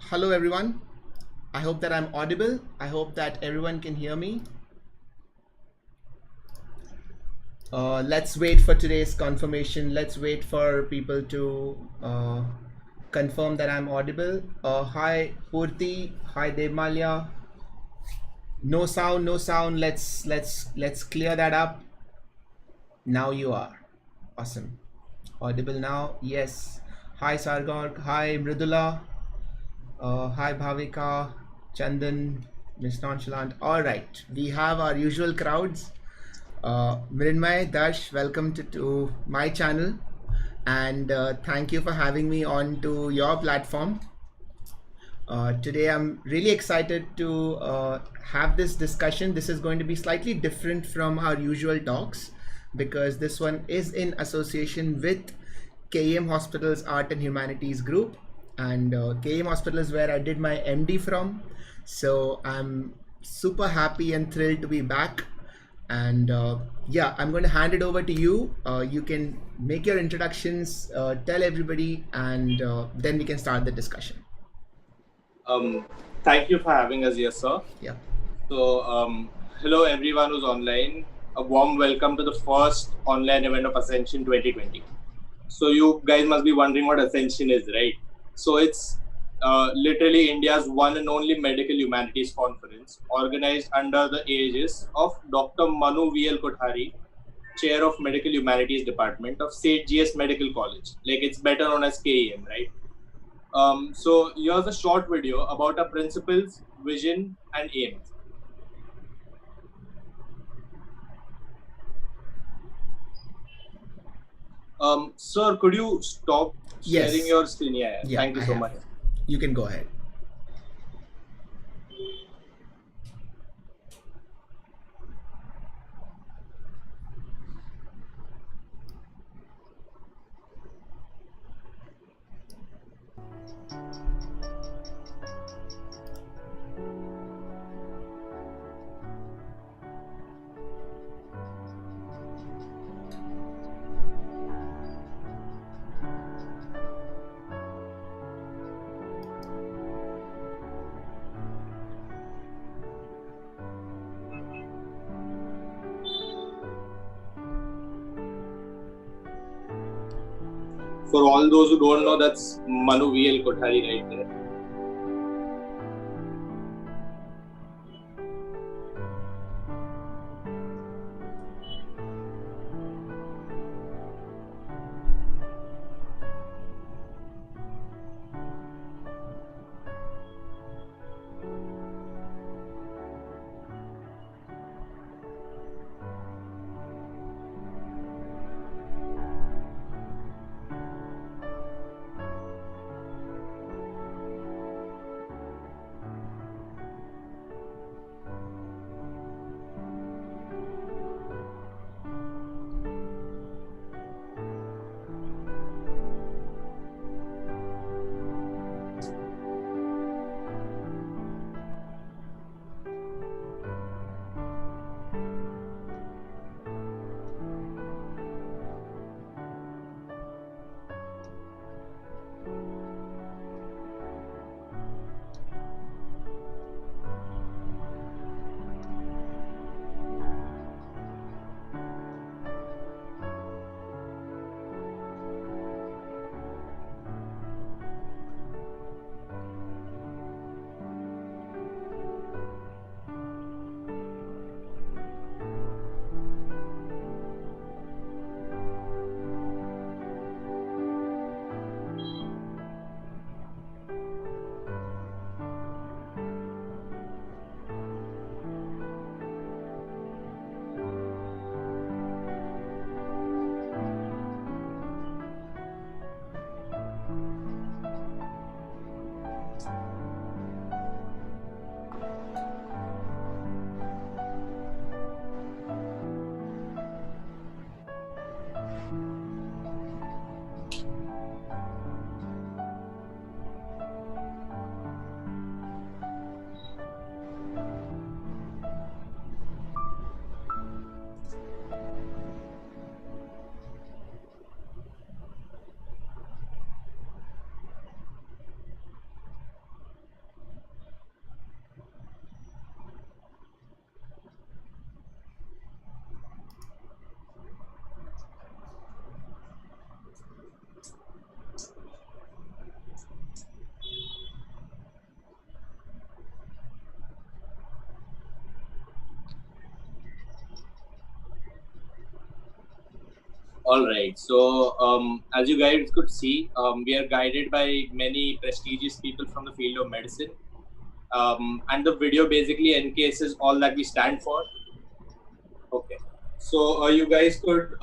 Hello everyone. I hope that I'm audible. I hope that everyone can hear me. Let's wait for today's confirmation. Let's wait for people to confirm that I'm audible. Hi Purti. Hi Devmalya. No sound, no sound. Let's clear that up. Now you are. Awesome. Audible now. Yes. Hi Sargor. Hi Mridula. Hi Bhavika, Chandan, Miss Nonchalant. All right, we have our usual crowds. Mrinmay, Dash, welcome to my channel, and thank you for having me on to your platform. Today I'm really excited to have this discussion. This is going to be slightly different from our usual talks because this one is in association with KEM Hospital's Art and Humanities group, and KEM Hospital is where I did my MD from. So I'm super happy and thrilled to be back. And yeah, I'm going to hand it over to you. You can make your introductions, tell everybody, and then we can start the discussion. Thank you for having us here, sir. Yeah. So, hello everyone who's online. A warm welcome to the first online event of Ascension 2020. So, you guys must be wondering what Ascension is, right? So, it's literally India's one and only medical humanities conference organized under the aegis of Dr. Manu V.L. Kothari, Chair of Medical Humanities Department of Seth G.S Medical College. Like, it's better known as KEM, right? So here's a short video about our principles, vision, and aims. Sir, could you stop sharing your screen? Yeah, thank you so much. You can go ahead. For all those who don't know, that's Manu V.L. Kothari right there. All right. So, as you guys could see, we are guided by many prestigious people from the field of medicine. And the video basically encases all that we stand for. Okay. So, you guys could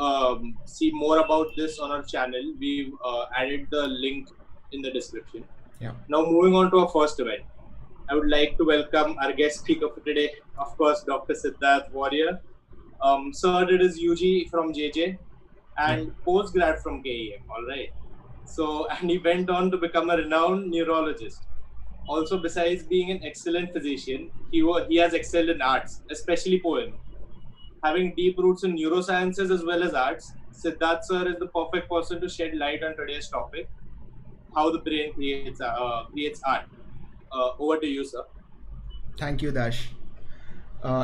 see more about this on our channel. We've added the link in the description. Yeah. Now, moving on to our first event, I would like to welcome our guest speaker for today, of course, Dr. Siddharth Warrior. Sir did his UG from JJ and postgrad from KEM, all right. So, and he went on to become a renowned neurologist. Also, besides being an excellent physician, he has excelled in arts, especially poem. Having deep roots in neurosciences as well as arts, Siddharth sir is the perfect person to shed light on today's topic, how the brain creates art. Over to you, sir. Thank you, Dash.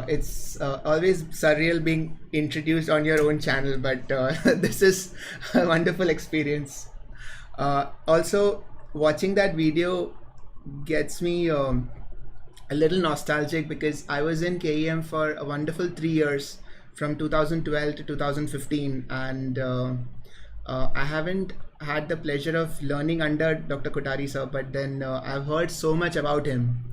It's always surreal being introduced on your own channel, but this is a wonderful experience. Also, watching that video gets me a little nostalgic because I was in KEM for a wonderful 3 years from 2012 to 2015, and I haven't had the pleasure of learning under Dr. Kothari sir, but then I've heard so much about him.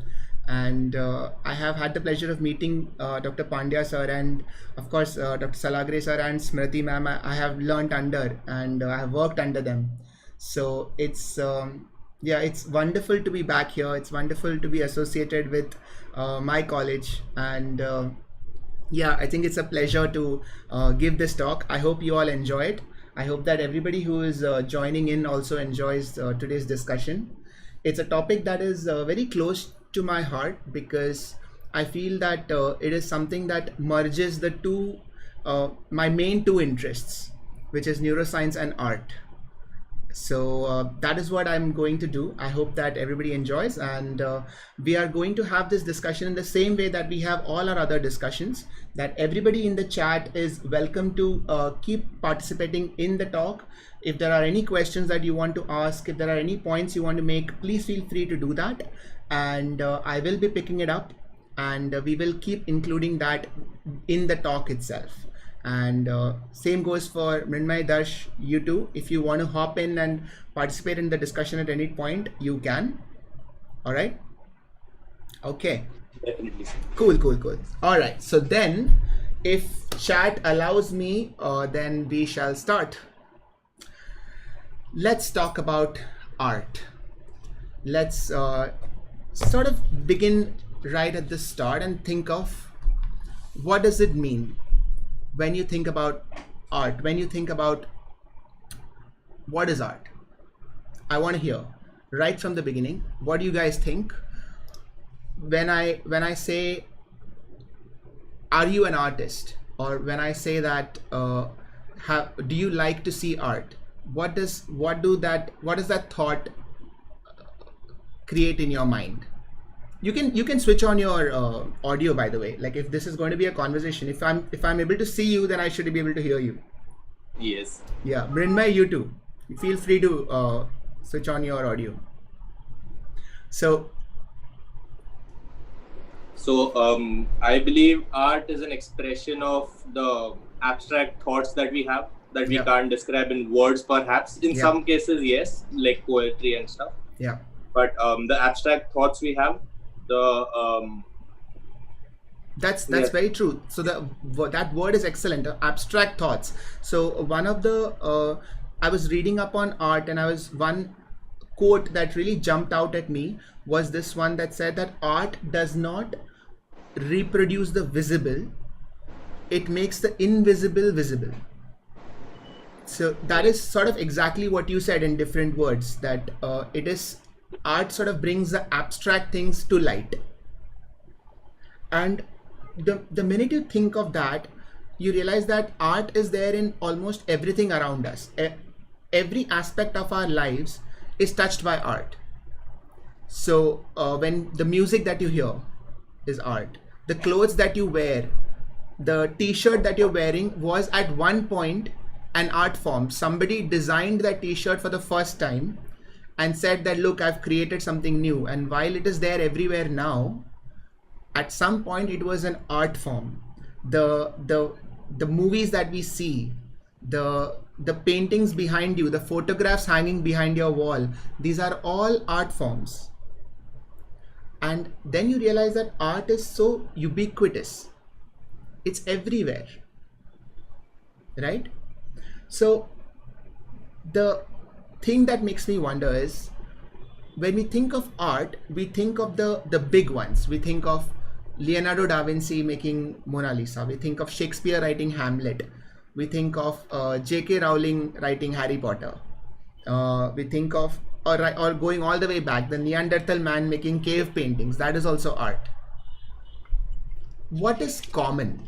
And I have had the pleasure of meeting Dr. Pandya sir and of course Dr. Salagre sir and Smriti ma'am. I have learned under and I have worked under them. So it's it's wonderful to be back here. It's wonderful to be associated with my college, and I think it's a pleasure to give this talk. I hope you all enjoy it. I hope that everybody who is joining in also enjoys today's discussion. It's a topic that is very close to my heart because I feel that it is something that merges the two, my main two interests, which is neuroscience and art. So that is what I'm going to do. I hope that everybody enjoys, and we are going to have this discussion in the same way that we have all our other discussions, that everybody in the chat is welcome to keep participating in the talk. If there are any questions that you want to ask, if there are any points you want to make, please feel free to do that, and I will be picking it up, and we will keep including that in the talk itself. And same goes for Mrinmay, Dash, you too. If you want to hop in and participate in the discussion at any point, you can. All right. Okay. Definitely. Cool. All right. So then, if chat allows me, then we shall start. Let's talk about art. Let's sort of begin right at the start and think of what does it mean when you think about art, when you think about what is art. I want to hear right from the beginning, what do you guys think when I say, are you an artist? Or when I say that, do you like to see art? What does that thought create in your mind? You can switch on your audio, by the way. Like if this is going to be a conversation, if I'm able to see you, then I should be able to hear you. Yes. Yeah, Mrinmay, you too. Feel free to switch on your audio. So I believe art is an expression of the abstract thoughts that we have that we can't describe in words, perhaps. In some cases, yes, like poetry and stuff. Yeah. But the abstract thoughts we have, that's very true. So that word is excellent. Abstract thoughts. So one of the I was reading up on art, and one quote that really jumped out at me was this one that said that art does not reproduce the visible, it makes the invisible visible. So that is sort of exactly what you said in different words, that art sort of brings the abstract things to light. And the minute you think of that, you realize that art is there in almost everything around us. Every aspect of our lives is touched by art. So when the music that you hear is art, the clothes that you wear, the t-shirt that you're wearing was at one point an art form. Somebody designed that t-shirt for the first time and said that, look, I've created something new. And while it is there everywhere now, at some point it was an art form. The movies that we see, the paintings behind you, the photographs hanging behind your wall, these are all art forms. And then you realize that art is so ubiquitous. It's everywhere, right? So the thing that makes me wonder is, when we think of art, we think of the big ones. We think of Leonardo da Vinci making Mona Lisa. We think of Shakespeare writing Hamlet. We think of J.K. Rowling writing Harry Potter. We think of, or going all the way back, the Neanderthal man making cave paintings. That is also art. What is common?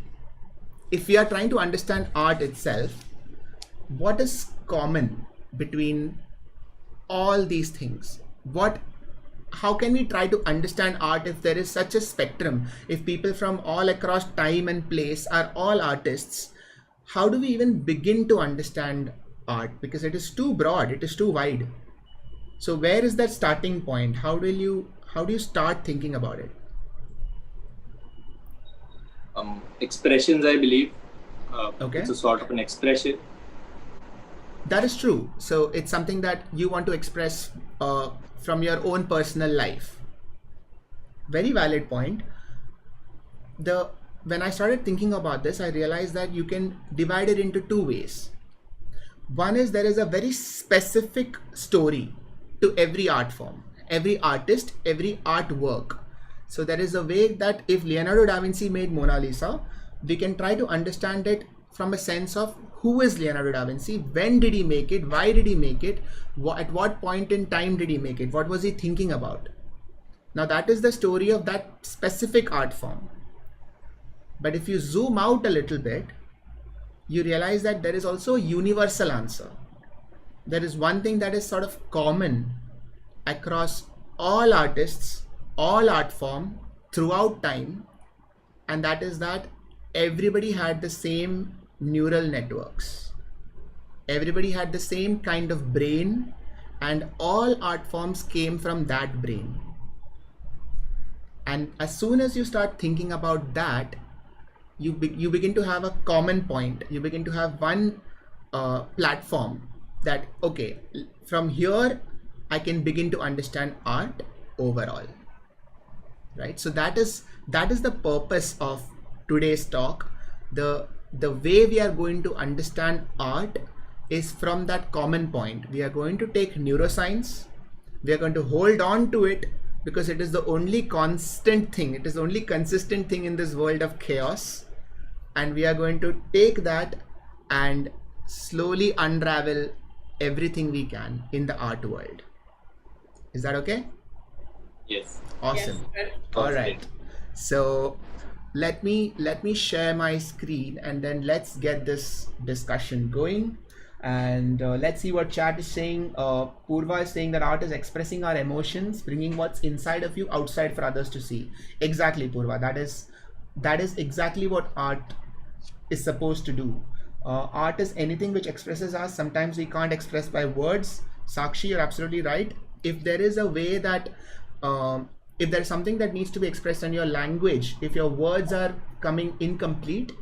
If we are trying to understand art itself, what is common between all these things? How can we try to understand art if there is such a spectrum? If people from all across time and place are all artists, how do we even begin to understand art? Because it is too broad, it is too wide. So where is that starting point? How do you start thinking about it? Expressions, I believe. Okay. It's a sort of an expression. That is true. So it's something that you want to express from your own personal life. Very valid point. When I started thinking about this, I realized that you can divide it into two ways. One is, there is a very specific story to every art form, every artist, every artwork. So there is a way that if Leonardo da Vinci made Mona Lisa, we can try to understand it from a sense of who is Leonardo da Vinci, when did he make it, why did he make it, at what point in time did he make it, what was he thinking about. Now that is the story of that specific art form. But if you zoom out a little bit, you realize that there is also a universal answer. There is one thing that is sort of common across all artists, all art form, throughout time, and that is that everybody had the same neural networks. Everybody had the same kind of brain, and all art forms came from that brain. And as soon as you start thinking about that, you begin to have a common point. You begin to have one platform that, okay, from here I can begin to understand art overall, right? So that is the purpose of today's talk. The way we are going to understand art is from that common point. We are going to take neuroscience, we are going to hold on to it because it is the only constant thing, it is the only consistent thing in this world of chaos, and we are going to take that and slowly unravel everything we can in the art world. Is that okay? Yes. Awesome. Yes. All right. So let me share my screen and then let's get this discussion going. And let's see what chat is saying. Purva is saying that art is expressing our emotions, bringing what's inside of you outside for others to see. Exactly, Purva. That is exactly what art is supposed to do. Art is anything which expresses us. Sometimes we can't express by words. Sakshi, you're absolutely right. If there is a way that if there's something that needs to be expressed in your language, if your words are coming incomplete,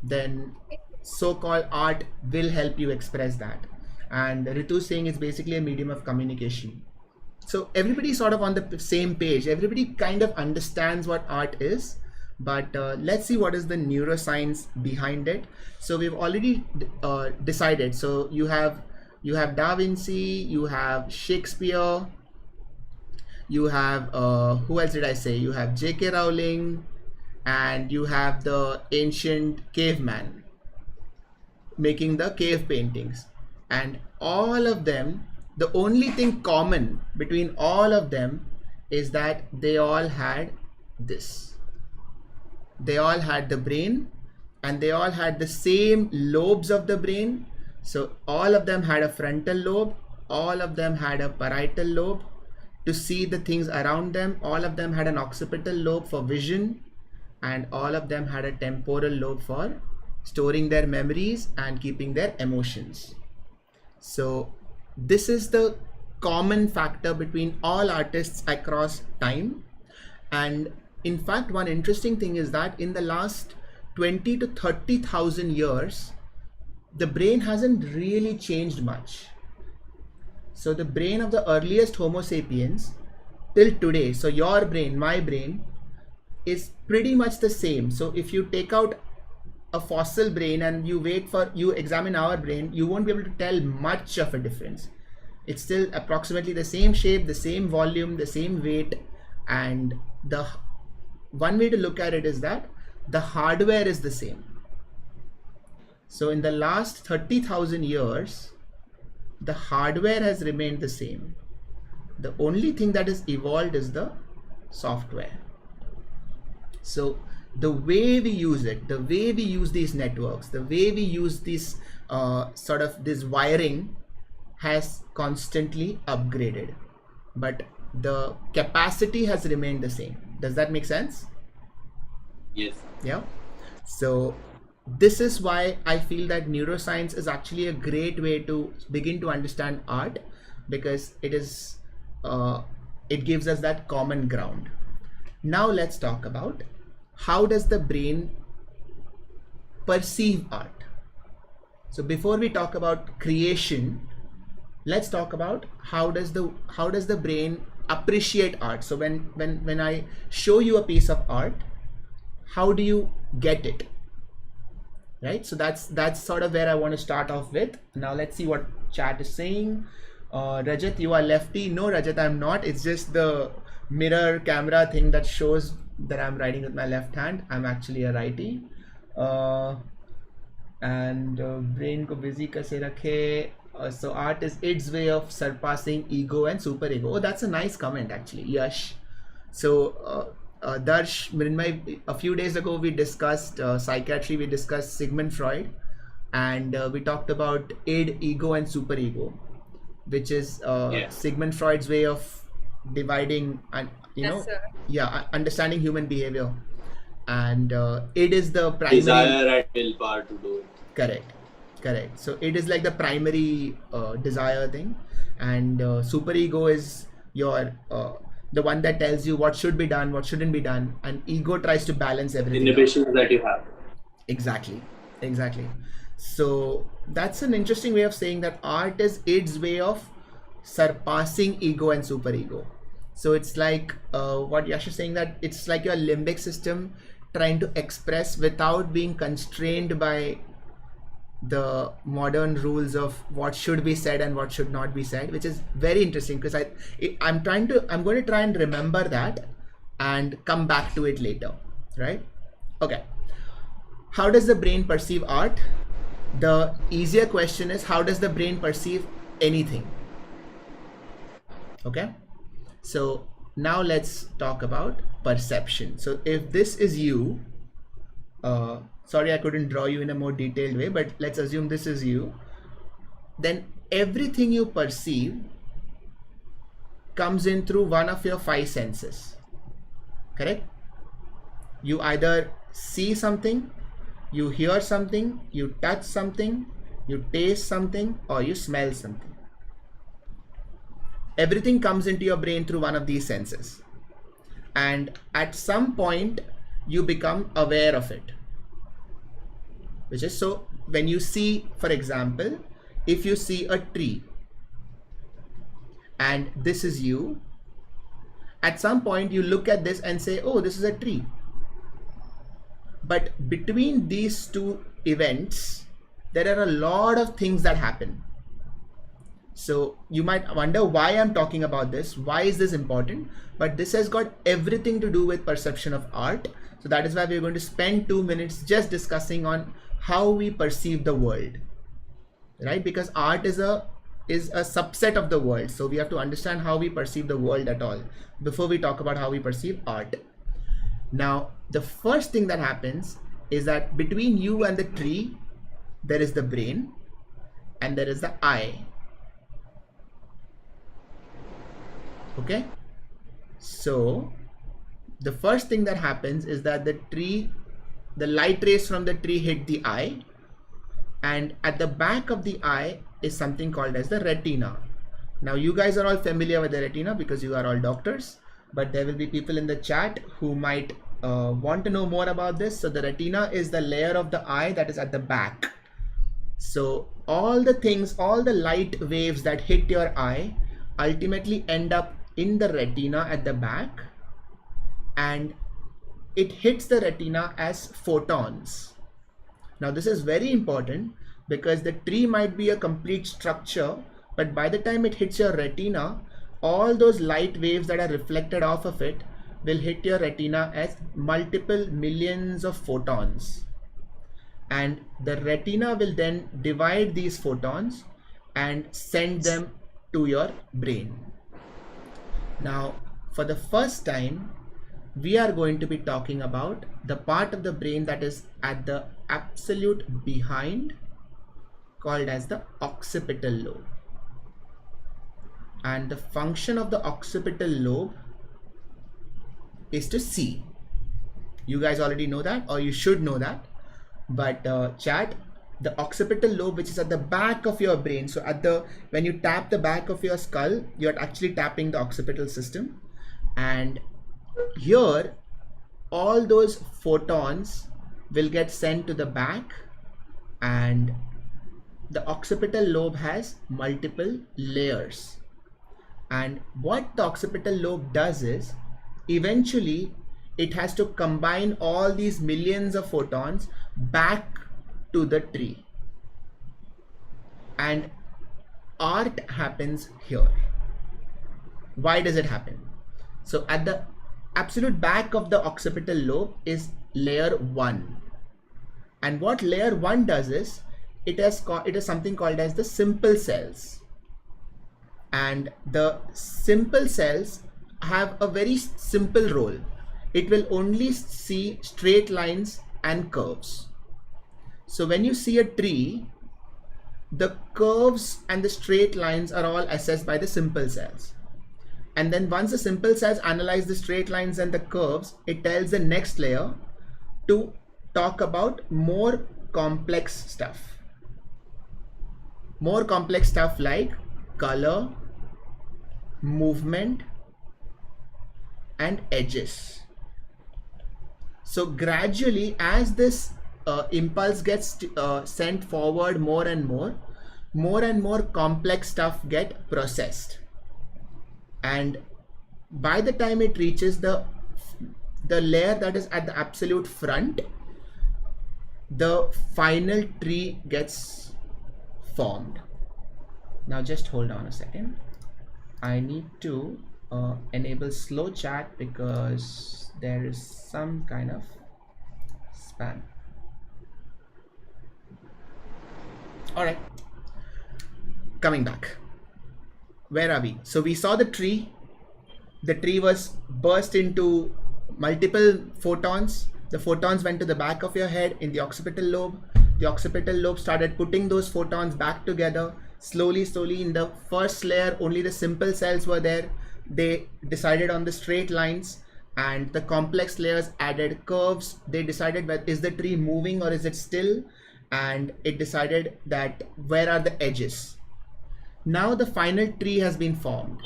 then so-called art will help you express that. And Ritu saying it's basically a medium of communication. So everybody's sort of on the same page. Everybody kind of understands what art is, but let's see what is the neuroscience behind it. So we've already decided. So you have Da Vinci, you have Shakespeare, you have who else did I say? You have J.K. Rowling, and you have the ancient caveman making the cave paintings. And all of them, the only thing common between all of them is that they all had this. They all had the brain, and they all had the same lobes of the brain. So all of them had a frontal lobe, all of them had a parietal lobe to see the things around them, all of them had an occipital lobe for vision, and all of them had a temporal lobe for storing their memories and keeping their emotions. So this is the common factor between all artists across time. And in fact, one interesting thing is that in the last 20 to 30,000 years, the brain hasn't really changed much. So the brain of the earliest Homo sapiens till today, so your brain, my brain, is pretty much the same. So if you take out a fossil brain and you examine our brain, you won't be able to tell much of a difference. It's still approximately the same shape, the same volume, the same weight, and the one way to look at it is that the hardware is the same. So in the last 30,000 years, the hardware has remained the same. The only thing that is evolved is the software. So the way we use it, the way we use these networks, the way we use this this wiring has constantly upgraded, but the capacity has remained the same. Does that make sense? Yes. Yeah. So this is why I feel that neuroscience is actually a great way to begin to understand art, because it is it gives us that common ground. Now let's talk about how does the brain perceive art. So before we talk about creation, let's talk about how does the brain appreciate art. So when I show you a piece of art, how do you get it? Right? So that's sort of where I want to start off with. Now let's see what chat is saying. Rajat, you are lefty. No, Rajat, I'm not. It's just the mirror camera thing that shows that I'm writing with my left hand. I'm actually a righty. Brain ko busy kaise rakhe. So art is its way of surpassing ego and superego. Oh, that's a nice comment actually, Yash. So Darsh, Mrinmay, a few days ago we discussed psychiatry, we discussed Sigmund Freud, and we talked about id, ego and superego, which is Sigmund Freud's way of dividing and understanding human behavior. And id is the primary desire and willpower to do it. Correct. So it is like the primary desire thing, and superego is your the one that tells you what should be done, what shouldn't be done, and ego tries to balance everything. Inhibitions that you have. Exactly. So that's an interesting way of saying that art is its way of surpassing ego and superego. So it's like what Yash is saying, that it's like your limbic system trying to express without being constrained by the modern rules of what should be said and what should not be said, which is very interesting, because I'm going to try and remember that and come back to it later, right? Okay. How does the brain perceive art? The easier question is, how does the brain perceive anything? Okay. So now let's talk about perception. So if this is you, sorry, I couldn't draw you in a more detailed way, but let's assume this is you. Then everything you perceive comes in through one of your 5 senses. Correct? You either see something, you hear something, you touch something, you taste something, or you smell something. Everything comes into your brain through one of these senses. And at some point, you become aware of it. Which is, so when you see, for example, if you see a tree and this is you, at some point you look at this and say, oh, this is a tree. But between these two events, there are a lot of things that happen. So you might wonder why I'm talking about this. Why is this important? But this has got everything to do with perception of art. So that is why we're going to spend 2 minutes just discussing on how we perceive the world, right? Because art is a subset of the world. So we have to understand how we perceive the world at all before we talk about how we perceive art. Now, the first thing that happens is that between you and the tree, there is the brain and there is the eye. Okay. So the first thing that happens is that the light rays from the tree hit the eye, and at the back of the eye is something called as the retina. Now you guys are all familiar with the retina because you are all doctors, but there will be people in the chat who might want to know more about this. So the retina is the layer of the eye that is at the back. So all the things, all the light waves that hit your eye ultimately end up in the retina at the back, and it hits the retina as photons. Now this is very important because the tree might be a complete structure, but by the time it hits your retina, all those light waves that are reflected off of it will hit your retina as multiple millions of photons. And the retina will then divide these photons and send them to your brain. Now, for the first time, we are going to be talking about the part of the brain that is at the absolute behind, called as the occipital lobe. And the function of the occipital lobe is to see. You guys already know that, or you should know that. But chat, the occipital lobe, which is at the back of your brain. So when you tap the back of your skull, you're actually tapping the occipital system. And here, all those photons will get sent to the back, and the occipital lobe has multiple layers. And what the occipital lobe does is, eventually, it has to combine all these millions of photons back to the tree. And art happens here. Why does it happen? So at the absolute back of the occipital lobe is layer 1. And what layer 1 does is, it is something called as the simple cells. And the simple cells have a very simple role. It will only see straight lines and curves. So when you see a tree, the curves and the straight lines are all assessed by the simple cells. And then once the simple cells analyze the straight lines and the curves, it tells the next layer to talk about more complex stuff. More complex stuff like color, movement, and edges. So gradually, as this impulse gets sent forward more and more complex stuff get processed. And by the time it reaches the layer that is at the absolute front, the final tree gets formed. Now just hold on a second. I need to enable slow chat because there is some kind of spam. All right, coming back. Where are we? So we saw the tree. The tree was burst into multiple photons. The photons went to the back of your head in the occipital lobe. The occipital lobe started putting those photons back together. Slowly, in the first layer, only the simple cells were there. They decided on the straight lines, and the complex layers added curves. They decided, is the tree moving or is it still? And it decided that where are the edges. Now the final tree has been formed,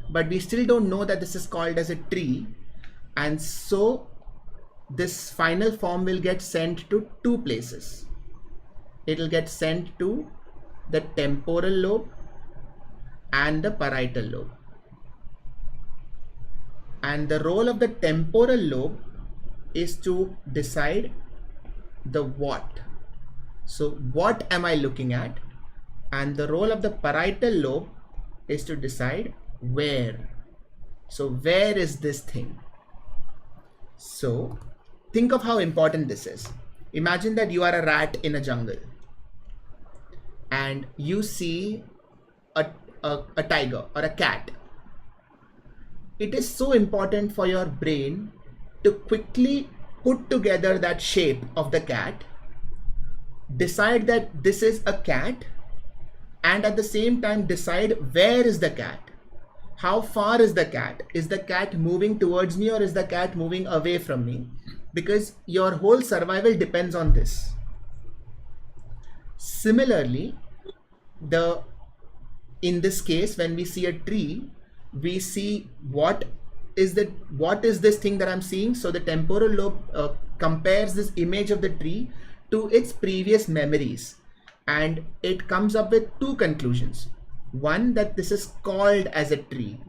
but we still don't know that this is called as a tree. And so this final form will get sent to two places. It will get sent to the temporal lobe and the parietal lobe. And the role of the temporal lobe is to decide the what. So what am I looking at? And the role of the parietal lobe is to decide where. So where is this thing? So think of how important this is. Imagine that you are a rat in a jungle and you see a tiger or a cat. It is so important for your brain to quickly put together that shape of the cat, decide that this is a cat, and at the same time decide where is the cat. How far is the cat? Is the cat moving towards me or is the cat moving away from me? Because your whole survival depends on this. Similarly, in this case, when we see a tree, we see what is this thing that I'm seeing. So the temporal lobe compares this image of the tree to its previous memories. and it comes up with two conclusions. One, that this is called as a tree.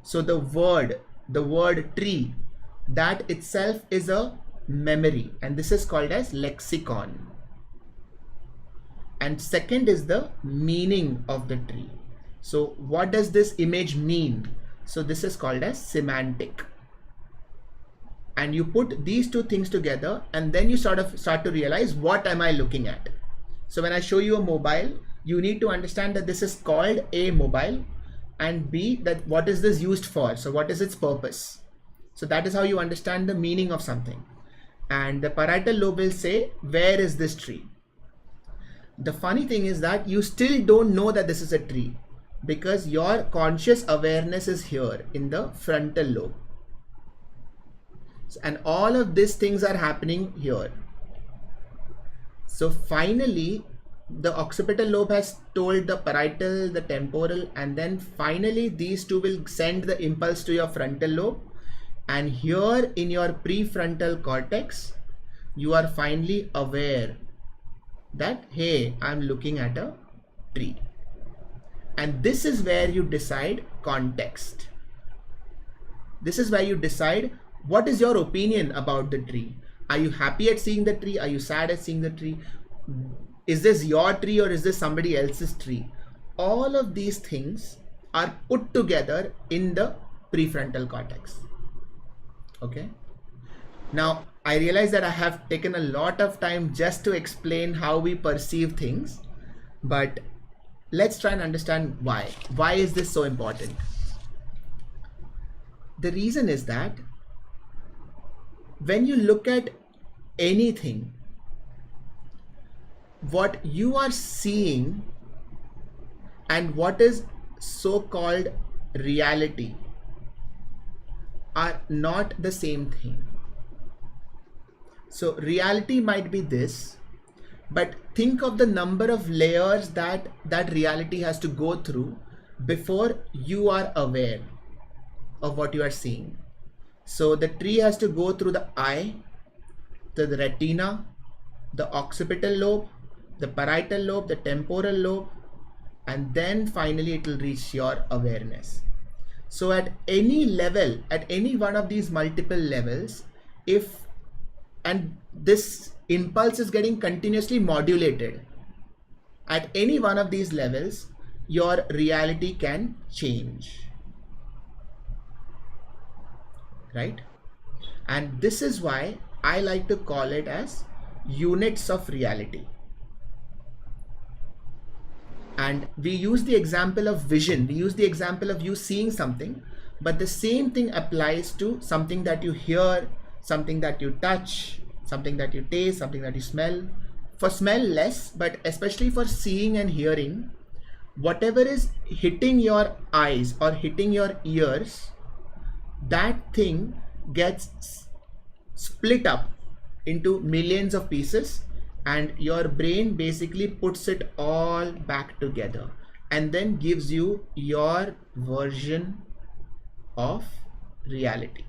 So the word tree, that itself is a memory, and this is called as lexicon. And second is the meaning of the tree. So what does this image mean? So this is called as semantic. And you put these two things together, and then you sort of start to realize, what am I looking at? So when I show you a mobile, you need to understand that this is called a mobile, and B, that what is this used for? So what is its purpose? So that is how you understand the meaning of something. And the parietal lobe will say, where is this tree? The funny thing is that you still don't know that this is a tree, because your conscious awareness is here in the frontal lobe. And all of these things are happening here. So finally, the occipital lobe has told the parietal, the temporal, and then finally these two will send the impulse to your frontal lobe. And here in your prefrontal cortex, you are finally aware that, hey, I'm looking at a tree. And this is where you decide context. This is where you decide what is your opinion about the tree. Are you happy at seeing the tree? Are you sad at seeing the tree? Is this your tree or is this somebody else's tree? All of these things are put together in the prefrontal cortex. Okay. Now, I realize that I have taken a lot of time just to explain how we perceive things, but let's try and understand why. Why is this so important? The reason is that when you look at anything, what you are seeing and what is so-called reality are not the same thing. So reality might be this, but think of the number of layers that reality has to go through before you are aware of what you are seeing. So the tree has to go through the eye, the retina, the occipital lobe, the parietal lobe, the temporal lobe, and then finally it will reach your awareness. So at any level, at any one of these multiple levels, and this impulse is getting continuously modulated, at any one of these levels, your reality can change. Right? And this is why I like to call it as units of reality. And we use the example of vision. We use the example of you seeing something, but the same thing applies to something that you hear, something that you touch, something that you taste, something that you smell. For smell less, but especially for seeing and hearing, whatever is hitting your eyes or hitting your ears, that thing gets split up into millions of pieces, and your brain basically puts it all back together and then gives you your version of reality,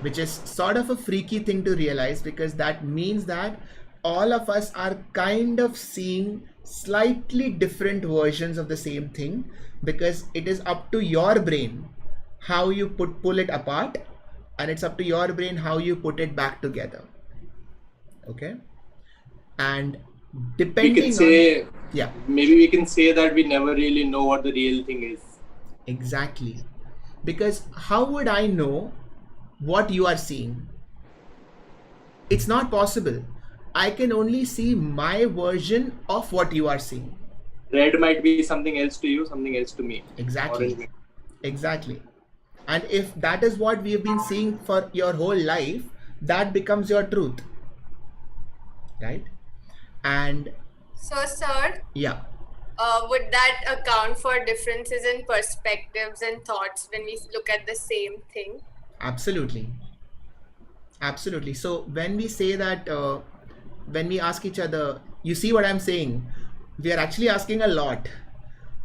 which is sort of a freaky thing to realize, because that means that all of us are kind of seeing slightly different versions of the same thing, because it is up to your brain how you pull it apart, and it's up to your brain how you put it back together. Okay. And depending we can say, on, yeah, maybe we can say that we never really know what the real thing is. Exactly. Because how would I know what you are seeing? It's not possible. I can only see my version of what you are seeing. Red might be something else to you, something else to me. Exactly. Exactly. And if that is what we have been seeing for your whole life, that becomes your truth. Right? And so, sir, yeah, would that account for differences in perspectives and thoughts when we look at the same thing? Absolutely. Absolutely. So when we say that, when we ask each other, you see what I'm saying, we are actually asking a lot,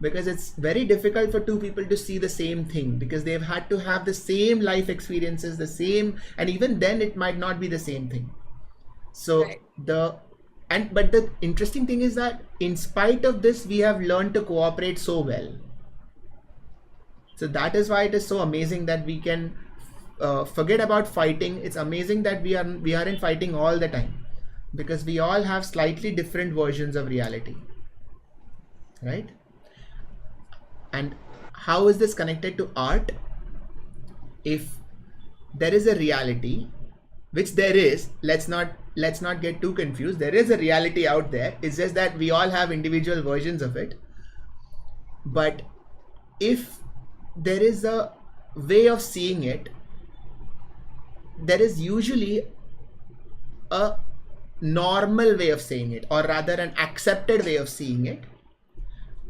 because it's very difficult for two people to see the same thing, because they've had to have the same life experiences, the same, and even then it might not be the same thing. So Right. But the interesting thing is that in spite of this, we have learned to cooperate so well. So that is why it is so amazing that we can forget about fighting. It's amazing that we aren't fighting all the time, because we all have slightly different versions of reality, right? And how is this connected to art? If there is a reality, which there is, let's not get too confused. There is a reality out there. It's just that we all have individual versions of it. But if there is a way of seeing it, there is usually a normal way of saying it, or rather an accepted way of seeing it,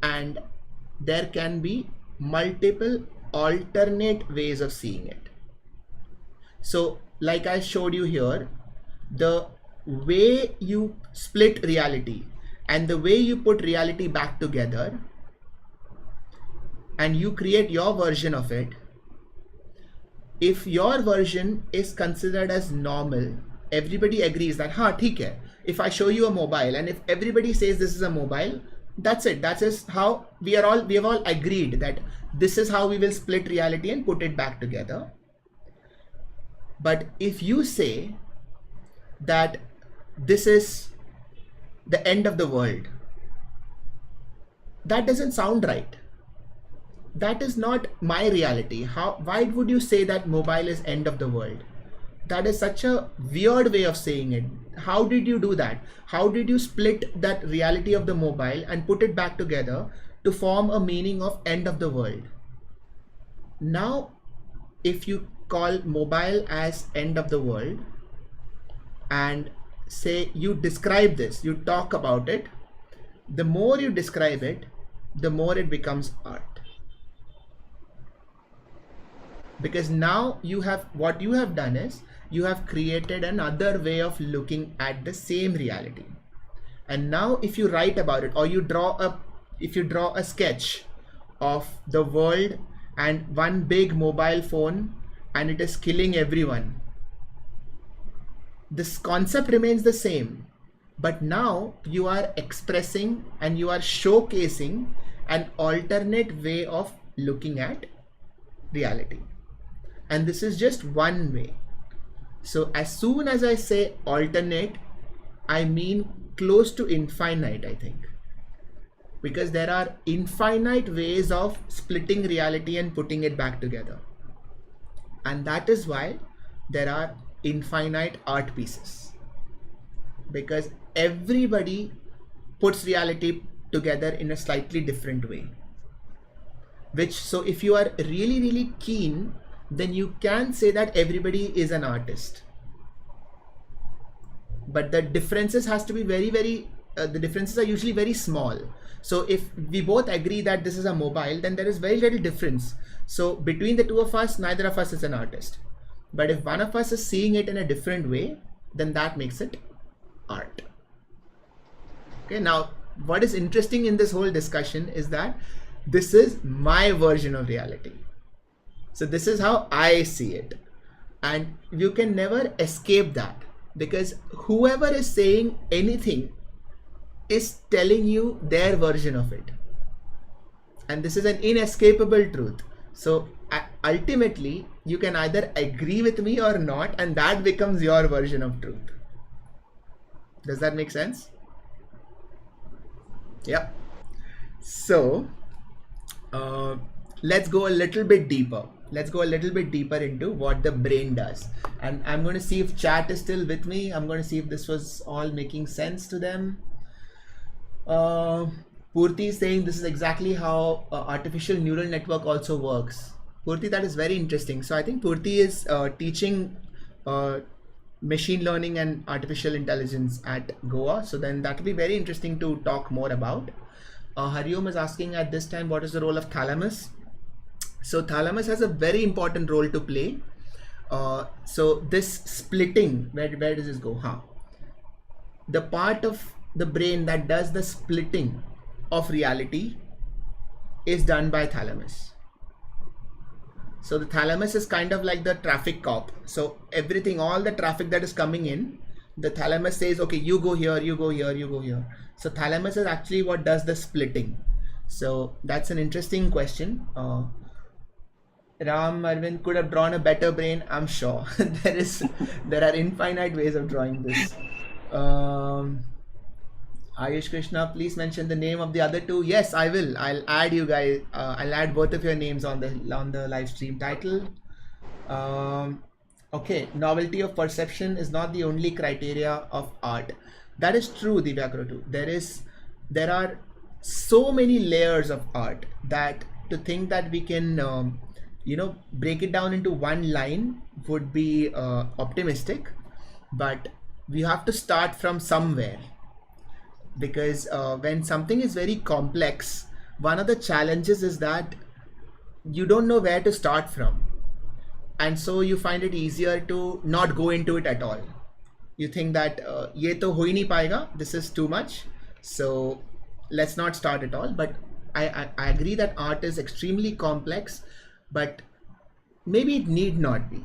and there can be multiple alternate ways of seeing it. So like I showed you here, the way you split reality and the way you put reality back together and you create your version of it, if your version is considered as normal, everybody agrees that, theek hai. If I show you a mobile and if everybody says this is a mobile, that's it. That's just how we have all agreed that this is how we will split reality and put it back together. But if you say that this is the end of the world, that doesn't sound right. That is not my reality. Why would you say that mobile is end of the world? That is such a weird way of saying it. How did you do that? How did you split that reality of the mobile and put it back together to form a meaning of end of the world? Now, if you call mobile as end of the world and say you describe this, you talk about it, the more you describe it, the more it becomes art. Because now what you have done is you have created another way of looking at the same reality. And now if you write about it, or if you draw a sketch of the world and one big mobile phone and it is killing everyone, this concept remains the same, but now you are expressing and you are showcasing an alternate way of looking at reality. And this is just one way. So as soon as I say alternate, I mean close to infinite, I think. Because there are infinite ways of splitting reality and putting it back together. And that is why there are infinite art pieces. Because everybody puts reality together in a slightly different way. So if you are really, really keen, then you can say that everybody is an artist. But the differences has to be the differences are usually very small. So if we both agree that this is a mobile, then there is very little difference. So between the two of us, neither of us is an artist. But if one of us is seeing it in a different way, then that makes it art. Okay, now what is interesting in this whole discussion is that this is my version of reality. So this is how I see it. And you can never escape that, because whoever is saying anything is telling you their version of it. And this is an inescapable truth. So ultimately, you can either agree with me or not, and that becomes your version of truth. Does that make sense? Yeah. So let's go a little bit deeper. Let's go a little bit deeper into what the brain does. And I'm going to see if chat is still with me. I'm going to see if this was all making sense to them. Purti is saying this is exactly how artificial neural network also works. Purti, that is very interesting. So I think Purti is teaching machine learning and artificial intelligence at Goa. So then that will be very interesting to talk more about. Hariom is asking at this time, what is the role of thalamus? So thalamus has a very important role to play. So this splitting, where does this go? The part of the brain that does the splitting of reality is done by thalamus. So the thalamus is kind of like the traffic cop. So everything, all the traffic that is coming in, The thalamus says, okay, you go here, you go here, you go here. So thalamus is actually what does the splitting. So that's an interesting question. Ram Arvind could have drawn a better brain, I'm sure. There are infinite ways of drawing this. Ayush Krishna, please mention the name of the other two. Yes, I will. I'll add you guys. I'll add both of your names on the live stream title. Okay, novelty of perception is not the only criteria of art. That is true, Divyakrutu. There are so many layers of art that to think that we can break it down into one line would be optimistic, but we have to start from somewhere. Because when something is very complex, one of the challenges is that you don't know where to start from, and so you find it easier to not go into it at all. You think that ye to ho hi nahi payega, this is too much, so let's not start at all. But I agree that art is extremely complex, but maybe it need not be.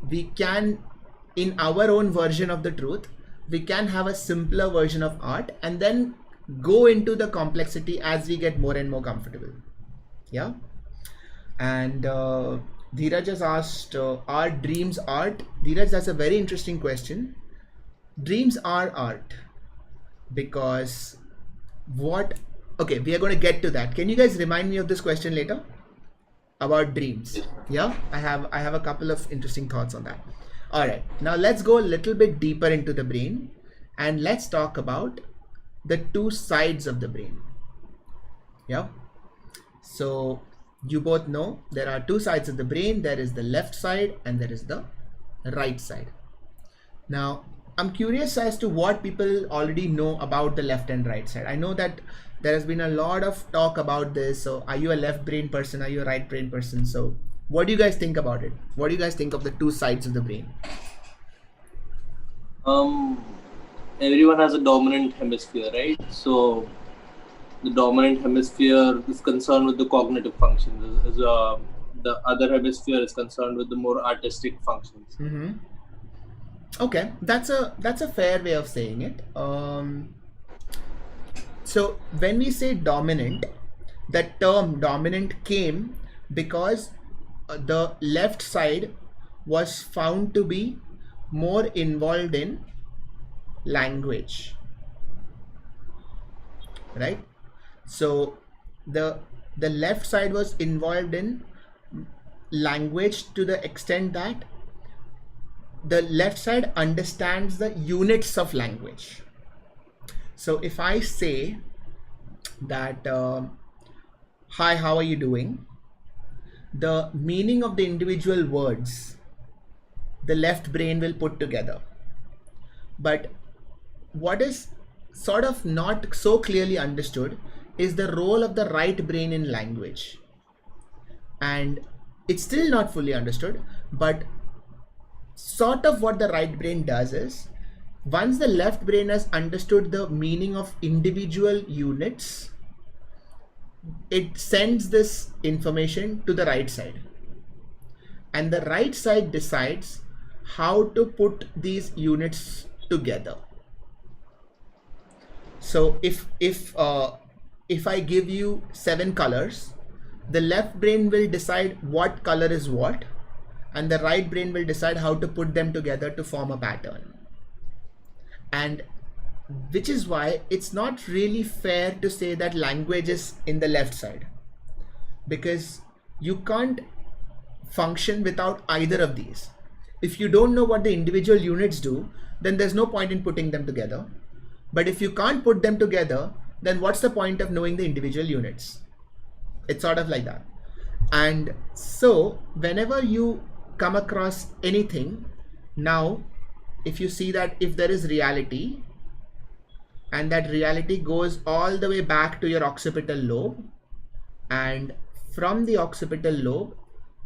We can, in our own version of the truth, we can have a simpler version of art and then go into the complexity as we get more and more comfortable. Yeah. And Dheeraj has asked, are dreams art? Dheeraj, that's a very interesting question. Dreams are art because okay, we are going to get to that. Can you guys remind me of this question later about dreams? Yeah, I have a couple of interesting thoughts on that. All right, now let's go a little bit deeper into the brain and let's talk about the two sides of the brain. Yeah. So you both know there are two sides of the brain. There is the left side and there is the right side. Now, I'm curious as to what people already know about the left and right side. I know that there has been a lot of talk about this. So are you a left brain person? Are you a right brain person? So what do you guys think about it? What do you guys think of the two sides of the brain? Everyone has a dominant hemisphere, right? So the dominant hemisphere is concerned with the cognitive functions. The other hemisphere is concerned with the more artistic functions. Mm-hmm. Okay, that's a fair way of saying it. So when we say dominant, the term dominant came because the left side was found to be more involved in language, right? So the left side was involved in language to the extent that the left side understands the units of language. So if I say that hi, how are you doing, the meaning of the individual words the left brain will put together. But what is sort of not so clearly understood is the role of the right brain in language. And it's still not fully understood, but sort of what the right brain does is, once the left brain has understood the meaning of individual units, it sends this information to the right side. And the right side decides how to put these units together. So if I give you 7 colors, the left brain will decide what color is what, and the right brain will decide how to put them together to form a pattern. And which is why it's not really fair to say that language is in the left side, because you can't function without either of these. If you don't know what the individual units do, then there's no point in putting them together. But if you can't put them together, then what's the point of knowing the individual units? It's sort of like that. And so whenever you come across anything, now if you see that if there is reality, and that reality goes all the way back to your occipital lobe, and from the occipital lobe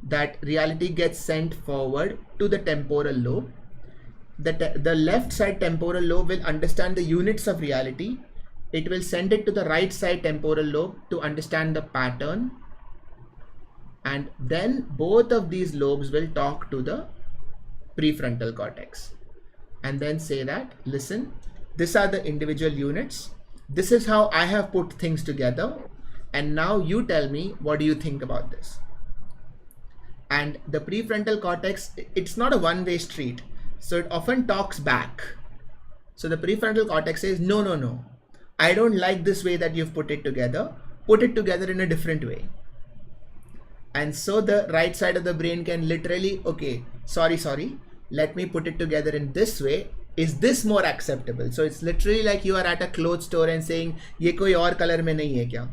that reality gets sent forward to the temporal lobe, the left side temporal lobe will understand the units of reality. It will send it to the right side temporal lobe to understand the pattern, and then both of these lobes will talk to the prefrontal cortex. and then say that, listen, these are the individual units. This is how I have put things together. And now you tell me, what do you think about this? And the prefrontal cortex, it's not a one-way street. So it often talks back. So the prefrontal cortex says, no, no, no. I don't like this way that you've put it together. Put it together in a different way. And so the right side of the brain can literally, okay, sorry, let me put it together in this way. Is this more acceptable? So it's literally like you are at a clothes store and saying, ye koi aur color mein nahi hai kya?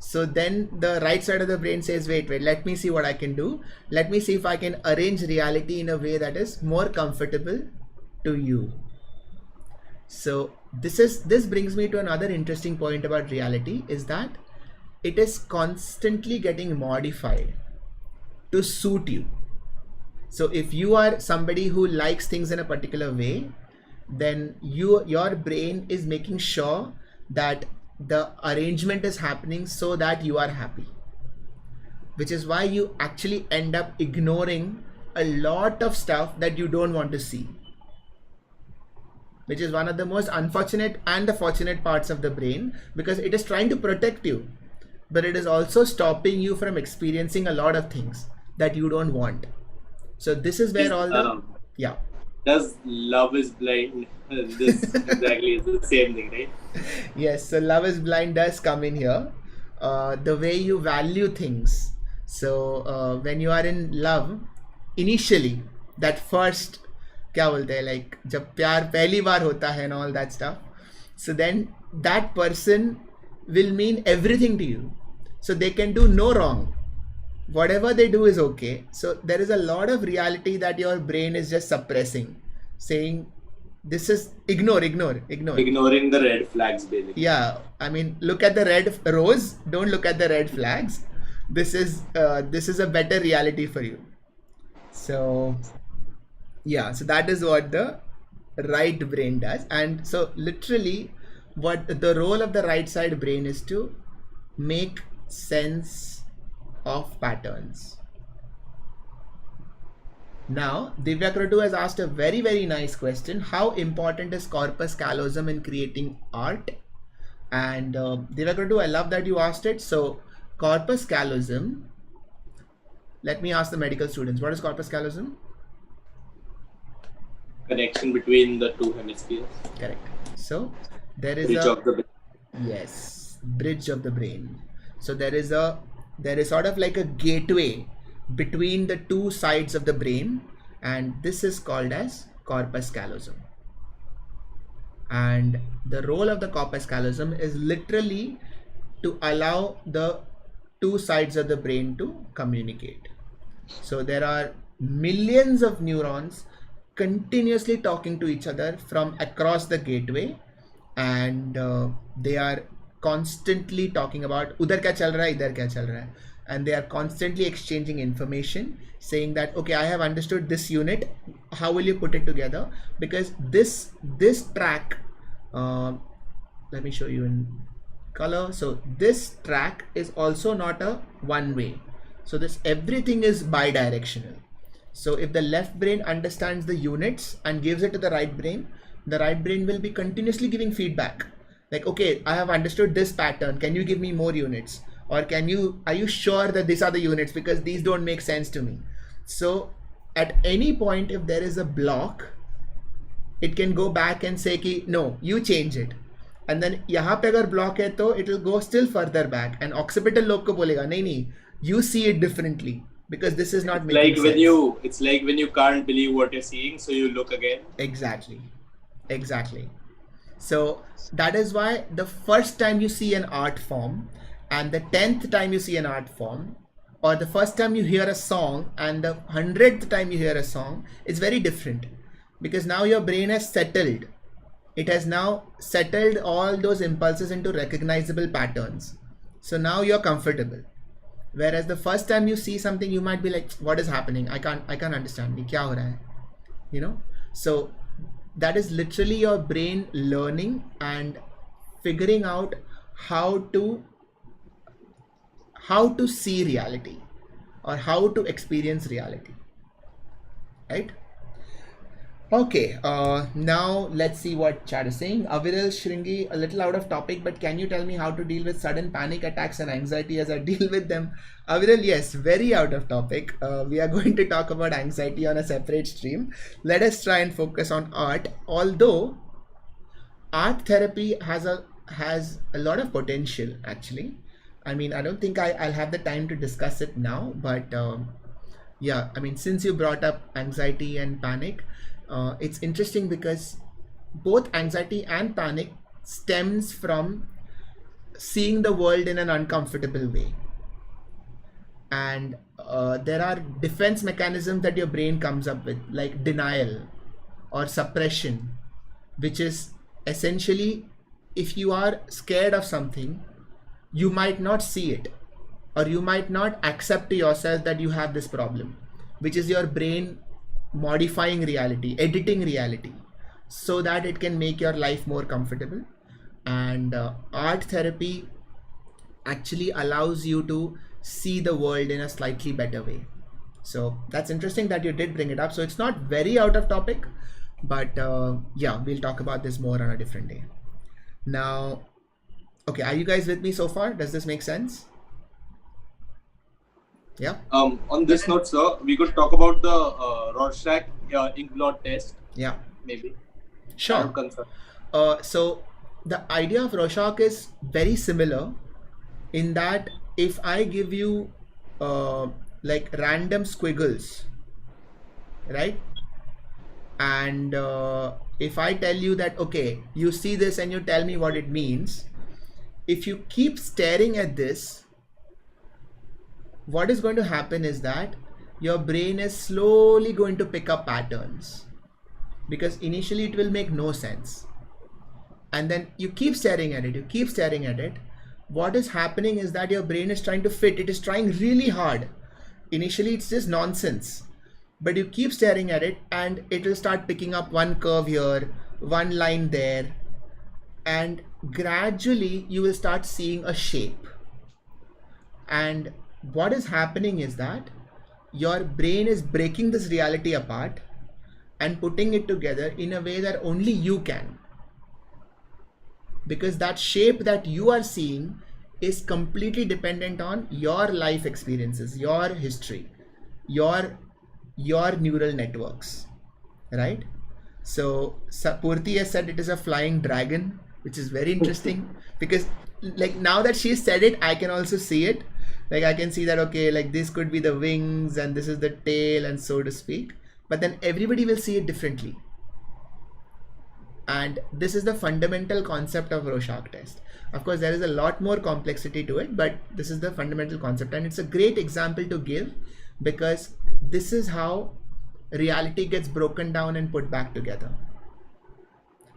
So then the right side of the brain says, wait, let me see what I can do. Let me see if I can arrange reality in a way that is more comfortable to you. So this brings me to another interesting point about reality, is that it is constantly getting modified to suit you. So if you are somebody who likes things in a particular way, then your brain is making sure that the arrangement is happening so that you are happy, which is why you actually end up ignoring a lot of stuff that you don't want to see, which is one of the most unfortunate and the fortunate parts of the brain, because it is trying to protect you, but it is also stopping you from experiencing a lot of things that you don't want. So this is where all the Does Love is Blind this exactly is the same thing, right? Yes, so Love is Blind does come in here. The way you value things. So when you are in love, initially, that first, क्या बोलते हैं, like जब प्यार पहली बार होता है and all that stuff. So then that person will mean everything to you. So they can do no wrong. Whatever they do is okay. So there is a lot of reality that your brain is just suppressing, saying this is ignore. Ignoring the red flags, basically. Yeah, I mean, look at the red rose. Don't look at the red flags. This is a better reality for you. So yeah, so that is what the right brain does. And so literally what the role of the right side brain is to make sense of patterns. Now Divya Kratu has asked a very, very nice question. How important is corpus callosum in creating art? And Divya Kratu, I love that you asked it. So corpus callosum, let me ask the medical students, what is corpus callosum? Connection between the two hemispheres. Correct. So there is Bridge of the brain. Yes, bridge of the brain. So there is sort of like a gateway between the two sides of the brain, and this is called as corpus callosum. And the role of the corpus callosum is literally to allow the two sides of the brain to communicate. So there are millions of neurons continuously talking to each other from across the gateway, and they are constantly talking about udhar kya chal raha hai, idhar kya chal raha hai, and they are constantly exchanging information, saying that okay, I have understood this unit, how will you put it together? Because this track, let me show you in color. So this track is also not a one way. So this everything is bidirectional. So if the left brain understands the units and gives it to the right brain will be continuously giving feedback. Like, okay, I have understood this pattern. Can you give me more units? Or are you sure that these are the units? Because these don't make sense to me. So at any point, if there is a block, it can go back and say, ki, no, you change it. And then yahan pe agar block hai to it will go still further back. And occipital lobe ko bolega, nahi, you see it differently. Because this is not making sense. It's like when you can't believe what you're seeing, so you look again. Exactly. So that is why the first time you see an art form and the 10th time you see an art form, or the first time you hear a song and the 100th time you hear a song, it's very different, because now your brain has settled. It has now settled all those impulses into recognizable patterns. So now you're comfortable. Whereas the first time you see something, you might be like, what is happening? I can't understand. Kya ho raha hai? You know? So that is literally your brain learning and figuring out how to see reality or how to experience reality, right? Okay, now let's see what chat is saying. Aviral Shringi, a little out of topic, but can you tell me how to deal with sudden panic attacks and anxiety as I deal with them? Aviral, yes, very out of topic. We are going to talk about anxiety on a separate stream. Let us try and focus on art. Although art therapy has a lot of potential, actually. I mean, I don't think I'll have the time to discuss it now, but yeah, I mean, since you brought up anxiety and panic, it's interesting because both anxiety and panic stems from seeing the world in an uncomfortable way. And there are defense mechanisms that your brain comes up with, like denial or suppression, which is essentially, if you are scared of something, you might not see it, or you might not accept to yourself that you have this problem, which is your brain modifying reality, editing reality, so that it can make your life more comfortable. And art therapy actually allows you to see the world in a slightly better way. So that's interesting that you did bring it up. So it's not very out of topic, but yeah, we'll talk about this more on a different day. Now, okay, are you guys with me so far? Does this make sense? Yeah. On this note, sir, we could talk about the Rorschach Inkblot Test. Yeah. Maybe. Sure. So the idea of Rorschach is very similar in that if I give you like random squiggles, right? And if I tell you that, okay, you see this and you tell me what it means, if you keep staring at this, what is going to happen is that your brain is slowly going to pick up patterns, because initially it will make no sense. And then you keep staring at it, you keep staring at it. What is happening is that your brain is trying to fit, it is trying really hard. Initially it's just nonsense, but you keep staring at it and it will start picking up one curve here, one line there, and gradually you will start seeing a shape. And what is happening is that your brain is breaking this reality apart and putting it together in a way that only you can, because that shape that you are seeing is completely dependent on your life experiences, your history, your neural networks, right? So Purti has said it is a flying dragon, which is very interesting because like now that she said it, I can also see it. Like I can see that, okay, like this could be the wings and this is the tail and so to speak, but then everybody will see it differently. And this is the fundamental concept of Rorschach test. Of course, there is a lot more complexity to it, but this is the fundamental concept. And it's a great example to give because this is how reality gets broken down and put back together.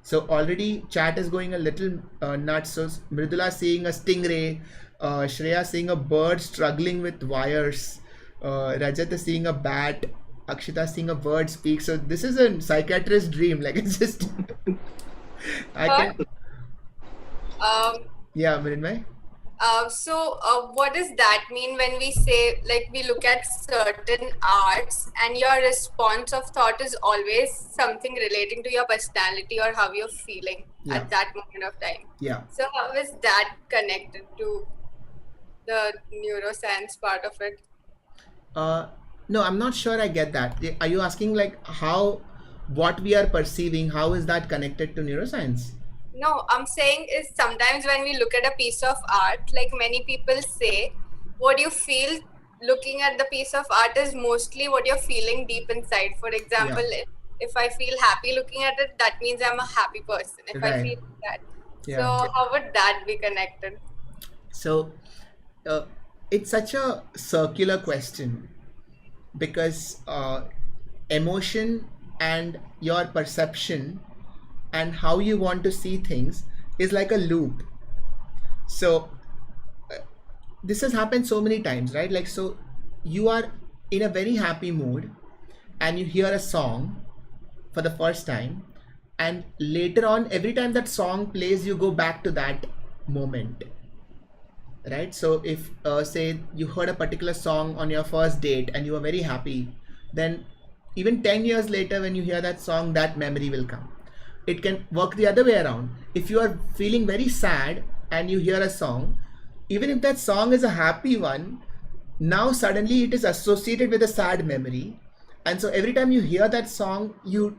So already chat is going a little nuts. So Mridula seeing a stingray, Shreya seeing a bird struggling with wires, Rajat is seeing a bat, Akshita seeing a bird speak. So this is a psychiatrist's dream. Like it's just I can yeah, Mrinmay. So what does that mean when we say, like, we look at certain arts and your response of thought is always something relating to your personality or how you're feeling at that moment of time? Yeah. So how is that connected to the neuroscience part of it? No, I'm not sure I get that. Are you asking like how what we are perceiving, how is that connected to neuroscience? No, I'm saying is sometimes when we look at a piece of art, like many people say, what you feel looking at the piece of art is mostly what you're feeling deep inside. For example, if I feel happy looking at it, that means I'm a happy person. If I feel that. So how would that be connected? So it's such a circular question because emotion and your perception and how you want to see things is like a loop. So this has happened so many times, right? Like, so you are in a very happy mood and you hear a song for the first time, and later on, every time that song plays, you go back to that moment, right? So if say you heard a particular song on your first date and you were very happy, then even 10 years later when you hear that song, that memory will come. It can work the other way around. If you are feeling very sad and you hear a song, even if that song is a happy one, now suddenly it is associated with a sad memory, and so every time you hear that song, you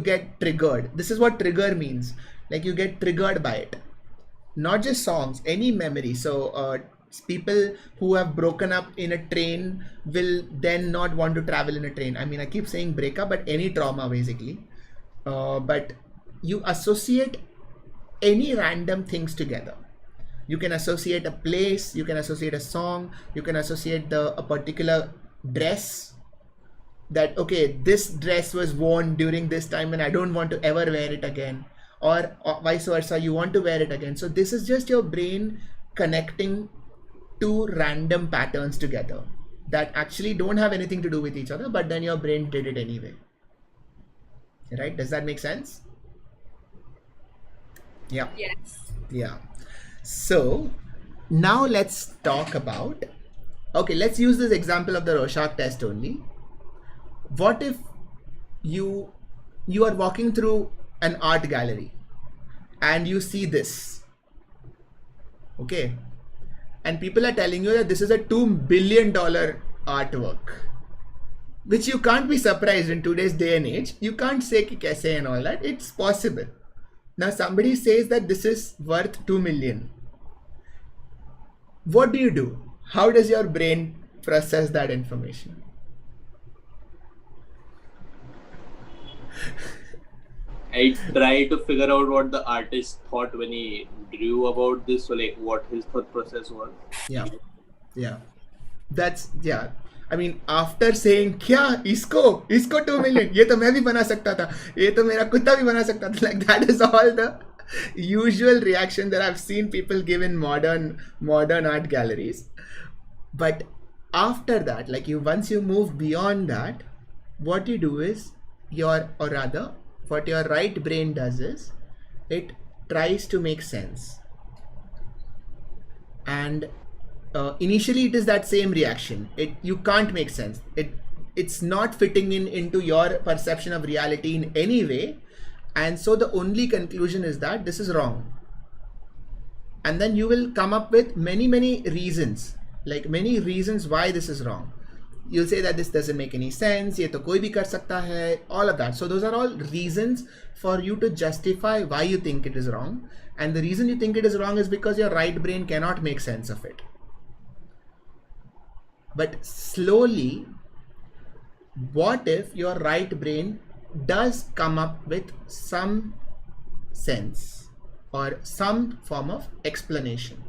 get triggered. This is what trigger means. Like you get triggered by it. Not just songs, any memory. So people who have broken up in a train will then not want to travel in a train. I mean, I keep saying breakup, but any trauma basically. But you associate any random things together. You can associate a place, you can associate a song, you can associate a particular dress, that okay, this dress was worn during this time and I don't want to ever wear it again, or vice versa, you want to wear it again. So this is just your brain connecting two random patterns together that actually don't have anything to do with each other, but then your brain did it anyway. Right? Does that make sense? Yeah. Yes. Yeah. So now let's talk about, okay, let's use this example of the Roshack test only. What if you are walking through an art gallery and you see this, okay, and people are telling you that this is a $2 billion artwork, which you can't be surprised in today's day and age. You can't say ki kaise and all that. It's possible. Now somebody says that this is worth 2 million. What do? How does your brain process that information? I try to figure out what the artist thought when he drew about this, so like what his thought process was. Yeah. That's, yeah. I mean, after saying, "Kya? Isko 2 million? ये तो मैं भी बना सकता था. ये तो मेरा कुत्ता भी बना सकता था." Like that is all the usual reaction that I've seen people give in modern art galleries. But after that, like once you move beyond that, what you do is what your right brain does is it tries to make sense. And initially it is that same reaction. You can't make sense. It's not fitting into your perception of reality in any way. And so the only conclusion is that this is wrong. And then you will come up with many reasons, like many reasons why this is wrong. You'll say that this doesn't make any sense, ye to koi bhi kar sakta hai, all of that. So those are all reasons for you to justify why you think it is wrong. And the reason you think it is wrong is because your right brain cannot make sense of it. But slowly, what if your right brain does come up with some sense or some form of explanation?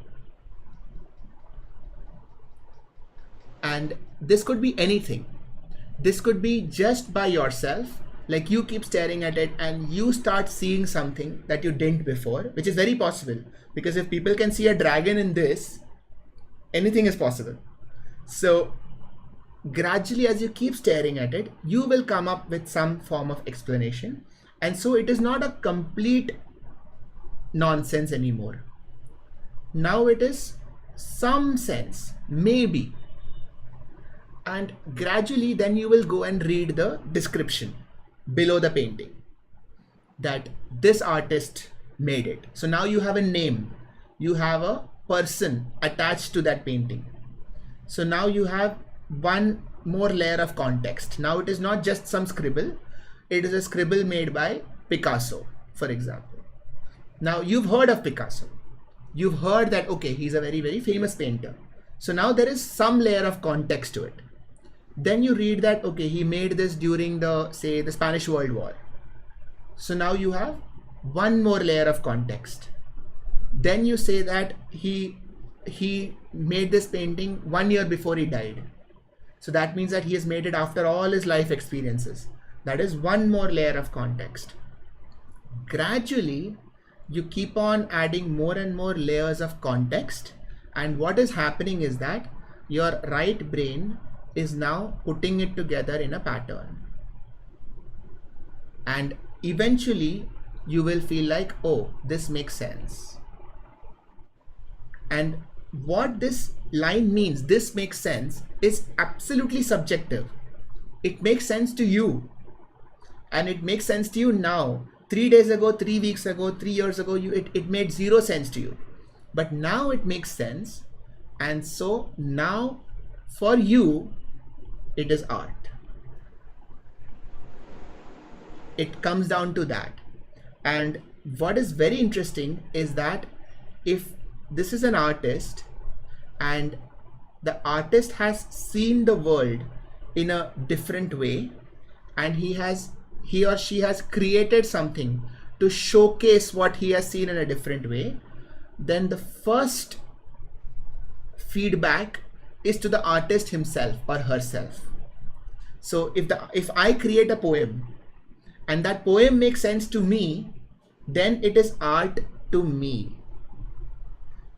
And this could be anything. This could be just by yourself, like you keep staring at it and you start seeing something that you didn't before, which is very possible, because if people can see a dragon in this, anything is possible. So gradually, as you keep staring at it, you will come up with some form of explanation. And so it is not a complete nonsense anymore. Now it is some sense, maybe. And gradually then you will go and read the description below the painting that this artist made it. So now you have a name, you have a person attached to that painting. So now you have one more layer of context. Now it is not just some scribble, it is a scribble made by Picasso, for example. Now you've heard of Picasso. You've heard that, okay, he's a very famous painter. So now there is some layer of context to it. Then you read that, okay, he made this during the Spanish World War. So now you have one more layer of context. Then you say that he made this painting 1 year before he died. So that means that he has made it after all his life experiences. That is one more layer of context. Gradually, you keep on adding more and more layers of context. And what is happening is that your right brain is now putting it together in a pattern. And eventually you will feel like, oh, this makes sense. And what this line means, this makes sense, is absolutely subjective. it makes sense to you, and it makes sense to you now. 3 days ago, 3 weeks ago, 3 years ago, it made zero sense to you, but now it makes sense. And so now for you it is art. It comes down to that. And what is very interesting is that if this is an artist and the artist has seen the world in a different way, and he or she has created something to showcase what he has seen in a different way, then the first feedback is to the artist himself or herself. So if I create a poem and that poem makes sense to me, then it is art to me.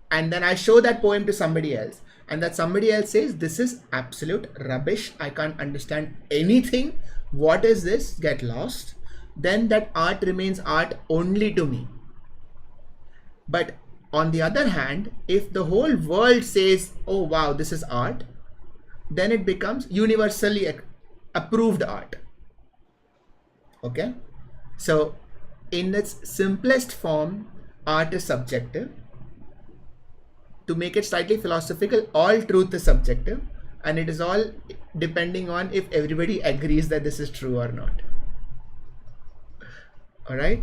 And then I show that poem to somebody else, and that somebody else says, this is absolute rubbish, I can't understand anything, what is this, get lost. Then that art remains art only to me. But on the other hand, if the whole world says, oh wow, this is art, then it becomes universally approved art. Okay, so in its simplest form, art is subjective. To make it slightly philosophical, all truth is subjective, and it is all depending on if everybody agrees that this is true or not. All right.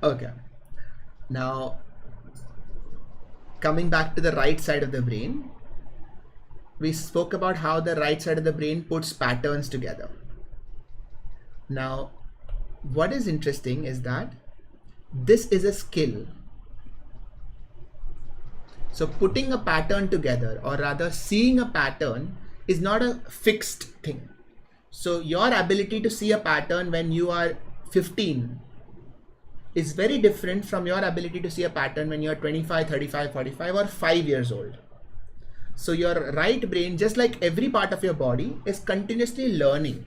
Okay. Now, coming back to the right side of the brain, we spoke about how the right side of the brain puts patterns together. Now, what is interesting is that this is a skill. So putting a pattern together, or rather seeing a pattern, is not a fixed thing. So your ability to see a pattern when you are 15 is very different from your ability to see a pattern when you're 25, 35, 45 or 5 years old. So your right brain, just like every part of your body, is continuously learning.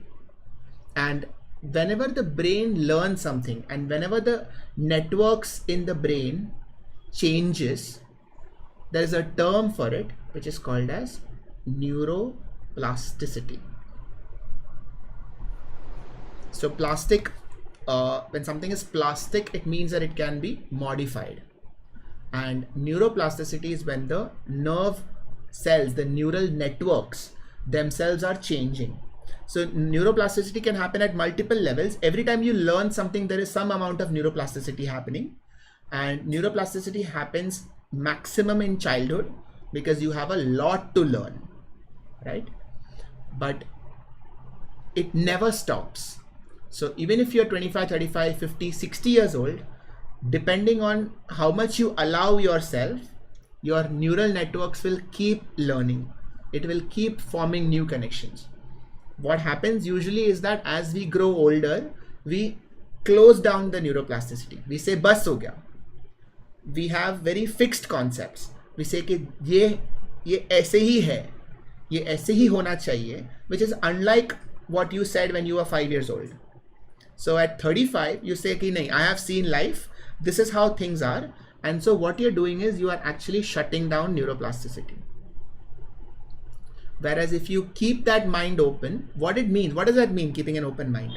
And whenever the brain learns something, and whenever the networks in the brain changes, there is a term for it which is called as neuroplasticity. So plastic, when something is plastic, it means that it can be modified. And neuroplasticity is when the nerve cells, the neural networks themselves are changing. So neuroplasticity can happen at multiple levels. Every time you learn something, there is some amount of neuroplasticity happening. And neuroplasticity happens maximum in childhood because you have a lot to learn, right? But it never stops. So even if you're 25, 35, 50, 60 years old, depending on how much you allow yourself, your neural networks will keep learning. It will keep forming new connections. What happens usually is that as we grow older, we close down the neuroplasticity. We say, bas ho gaya. We have very fixed concepts. We say कि ये ऐसे ही है, ये ऐसे ही होना चाहिए, which is unlike what you said when you were 5 years old. So at 35, you say कि नहीं, I have seen life, this is how things are, and so what you're doing is you are actually shutting down neuroplasticity. Whereas if you keep that mind open, what it means, what does that mean, keeping an open mind?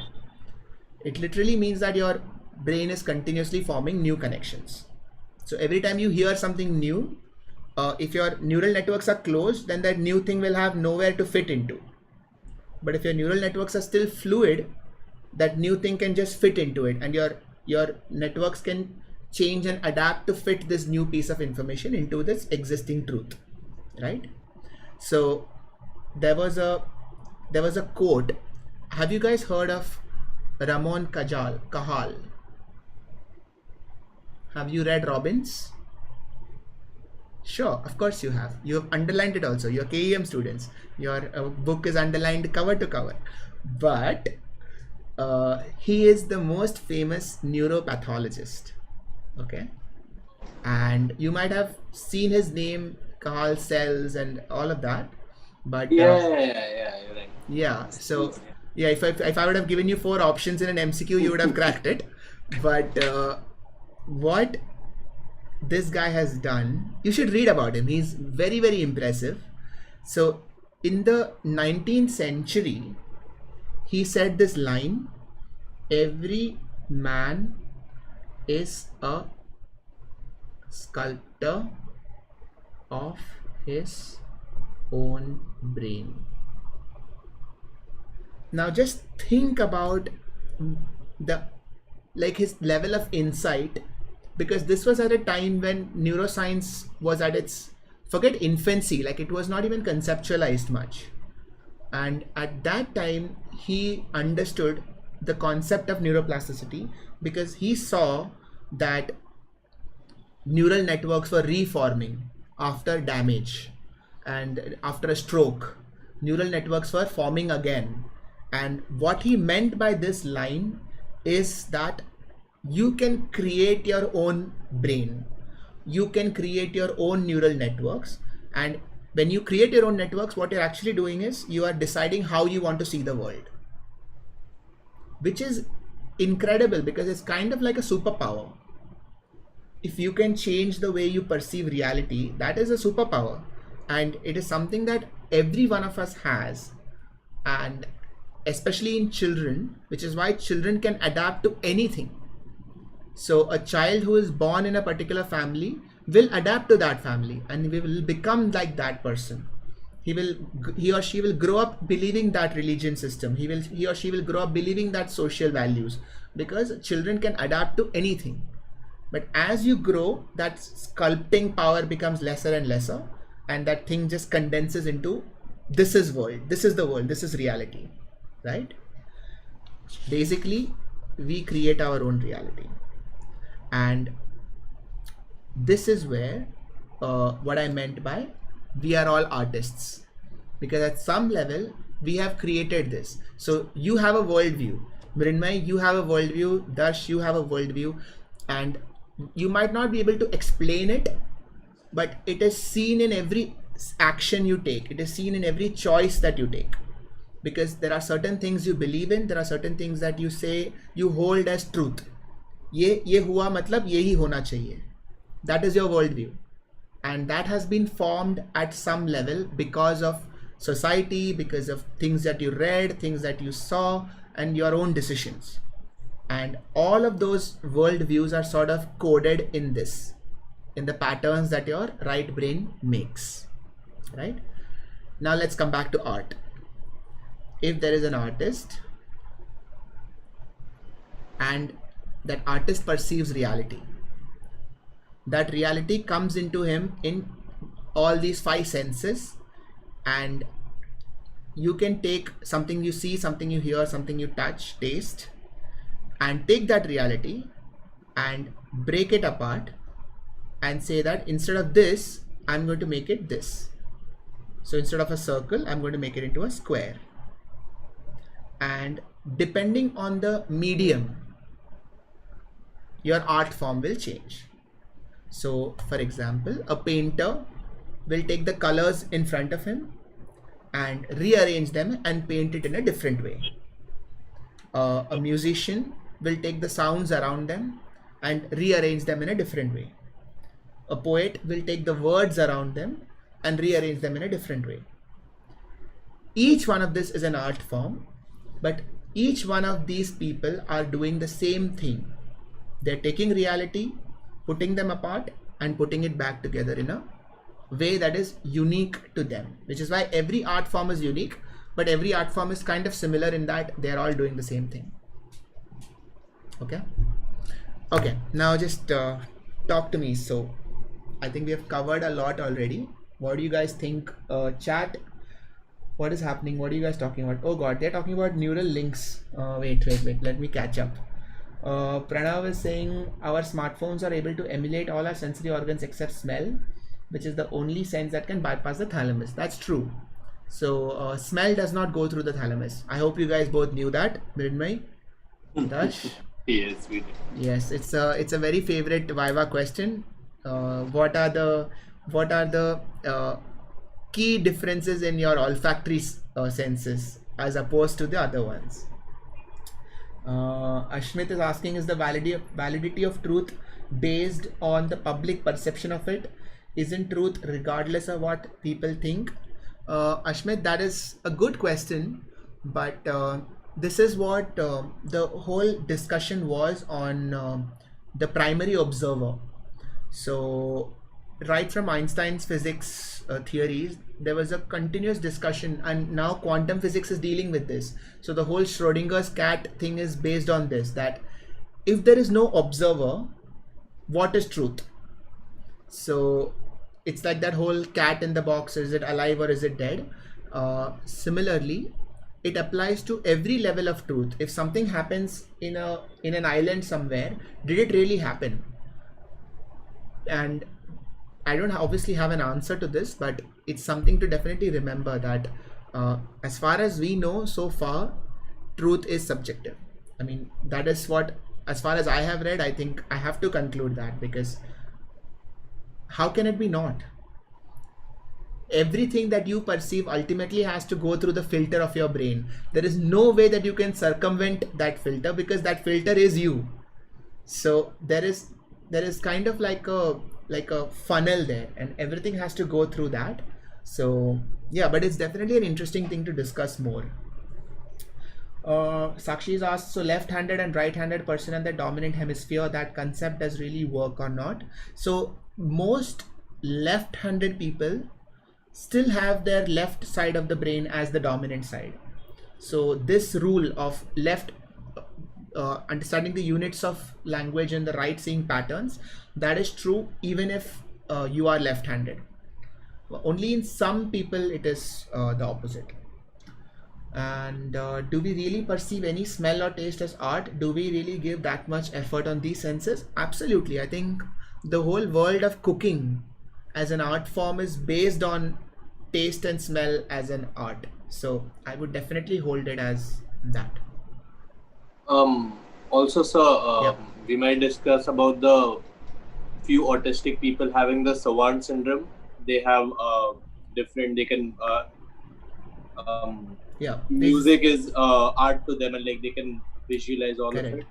It literally means that your brain is continuously forming new connections. So every time you hear something new, if your neural networks are closed, then that new thing will have nowhere to fit into. But if your neural networks are still fluid, that new thing can just fit into it, and your networks can change and adapt to fit this new piece of information into this existing truth, right? So there was a quote. Have you guys heard of Ramon Cajal? Have you read Robbins? Sure, of course you have. You have underlined it also. You're KEM students. Your book is underlined cover to cover. But he is the most famous neuropathologist. Okay, and you might have seen his name, Carl Cells, and all of that. But yeah, you're right. Yeah. So yeah, if I would have given you 4 options in an MCQ, you would have cracked it. But what this guy has done, you should read about him. He's very, very impressive. So in the 19th century, he said this line, every man is a sculptor of his own brain. Now just think about his level of insight, because this was at a time when neuroscience was at its, forget infancy, like it was not even conceptualized much. And at that time he understood the concept of neuroplasticity, because he saw that neural networks were reforming after damage, and after a stroke neural networks were forming again. And what he meant by this line is that you can create your own brain, you can create your own neural networks, and when you create your own networks, what you're actually doing is you are deciding how you want to see the world, which is incredible because it's kind of like a superpower. If you can change the way you perceive reality, that is a superpower, and it is something that every one of us has, and especially in children, which is why children can adapt to anything. So a child who is born in a particular family will adapt to that family and will become like that person. He or she will grow up believing that religion system. He or she will grow up believing that social values, because children can adapt to anything. But as you grow, that sculpting power becomes lesser and lesser, and that thing just condenses into this is world, this is the world, this is reality, right? Basically, we create our own reality. And this is where what I meant by we are all artists, because at some level we have created this. So you have a worldview, Mrinmay, you have a worldview, Darsh, you have a worldview, and you might not be able to explain it, but it is seen in every action you take, it is seen in every choice that you take, because there are certain things you believe in, there are certain things that you say you hold as truth. ये हुआ मतलब यही होना चाहिए. That is your worldview, and that has been formed at some level because of society, because of things that you read, things that you saw, and your own decisions. And all of those worldviews are sort of coded in this, in the patterns that your right brain makes, right? Now let's come back to art. If there is an artist and that artist perceives reality, that reality comes into him in all these five senses, and you can take something you see, something you hear, something you touch, taste, and take that reality and break it apart and say that instead of this, I'm going to make it this. So instead of a circle, I'm going to make it into a square. And depending on the medium, your art form will change. So for example, a painter will take the colors in front of him and rearrange them and paint it in a different way. A musician will take the sounds around them and rearrange them in a different way. A poet will take the words around them and rearrange them in a different way. Each one of this is an art form, but each one of these people are doing the same thing. They're taking reality, putting them apart, and putting it back together in a way that is unique to them, which is why every art form is unique, but every art form is kind of similar in that they're all doing the same thing. Okay, now just talk to me. So I think we have covered a lot already. What do you guys think? Chat, what is happening? What are you guys talking about? Oh god, they're talking about neural links. Wait, let me catch up. Pranav is saying our smartphones are able to emulate all our sensory organs except smell, which is the only sense that can bypass the thalamus. That's true. So smell does not go through the thalamus. I hope you guys both knew that. Mridmay, Dash. Yes, we do. Yes, it's a very favorite Viva question. What are the key differences in your olfactory senses as opposed to the other ones? Ashmit is asking, is the validity of truth based on the public perception of it? Isn't truth regardless of what people think? Ashmit, that is a good question, but this is what the whole discussion was on the primary observer. So, right from Einstein's physics theories, there was a continuous discussion, and now quantum physics is dealing with this. So, the whole Schrodinger's cat thing is based on this, that if there is no observer, what is truth? So, it's like that whole cat in the box, is it alive or is it dead? Similarly, it applies to every level of truth. If something happens in an island somewhere, did it really happen? And I don't obviously have an answer to this, but it's something to definitely remember that as far as we know so far, truth is subjective. I mean, that is what, as far as I have read, I think I have to conclude that, because how can it be not? Everything that you perceive ultimately has to go through the filter of your brain. There is no way that you can circumvent that filter, because that filter is you. So there is kind of like a funnel there, and everything has to go through that. So yeah, but it's definitely an interesting thing to discuss more. Sakshi's asked, so left-handed and right-handed person in the dominant hemisphere, that concept does really work or not? So most left-handed people still have their left side of the brain as the dominant side. So this rule of left understanding the units of language and the right seeing patterns, that is true even if you are left-handed. Only in some people it is the opposite. And do we really perceive any smell or taste as art? Do we really give that much effort on these senses? Absolutely. I think the whole world of cooking as an art form is based on taste and smell as an art. So I would definitely hold it as that. Also, sir, we might discuss about the few autistic people having the savant syndrome. They have different, they can music is art to them, and like they can visualize all of it.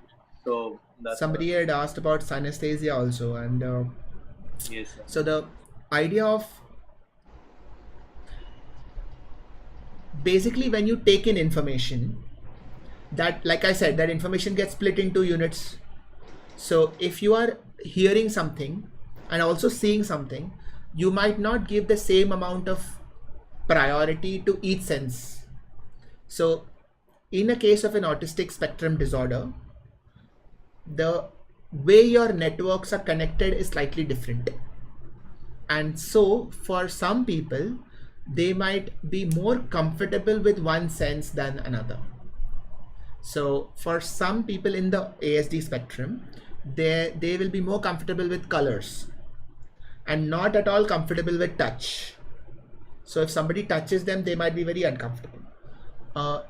So that's somebody had asked about synaesthesia also, and yes, sir. So the idea of basically when you take in information, that, like I said, that information gets split into units. So if you are hearing something and also seeing something, you might not give the same amount of priority to each sense. So in a case of an autistic spectrum disorder, the way your networks are connected is slightly different. And so for some people, they might be more comfortable with one sense than another. So for some people in the ASD spectrum, they will be more comfortable with colors and not at all comfortable with touch. So if somebody touches them, they might be very uncomfortable.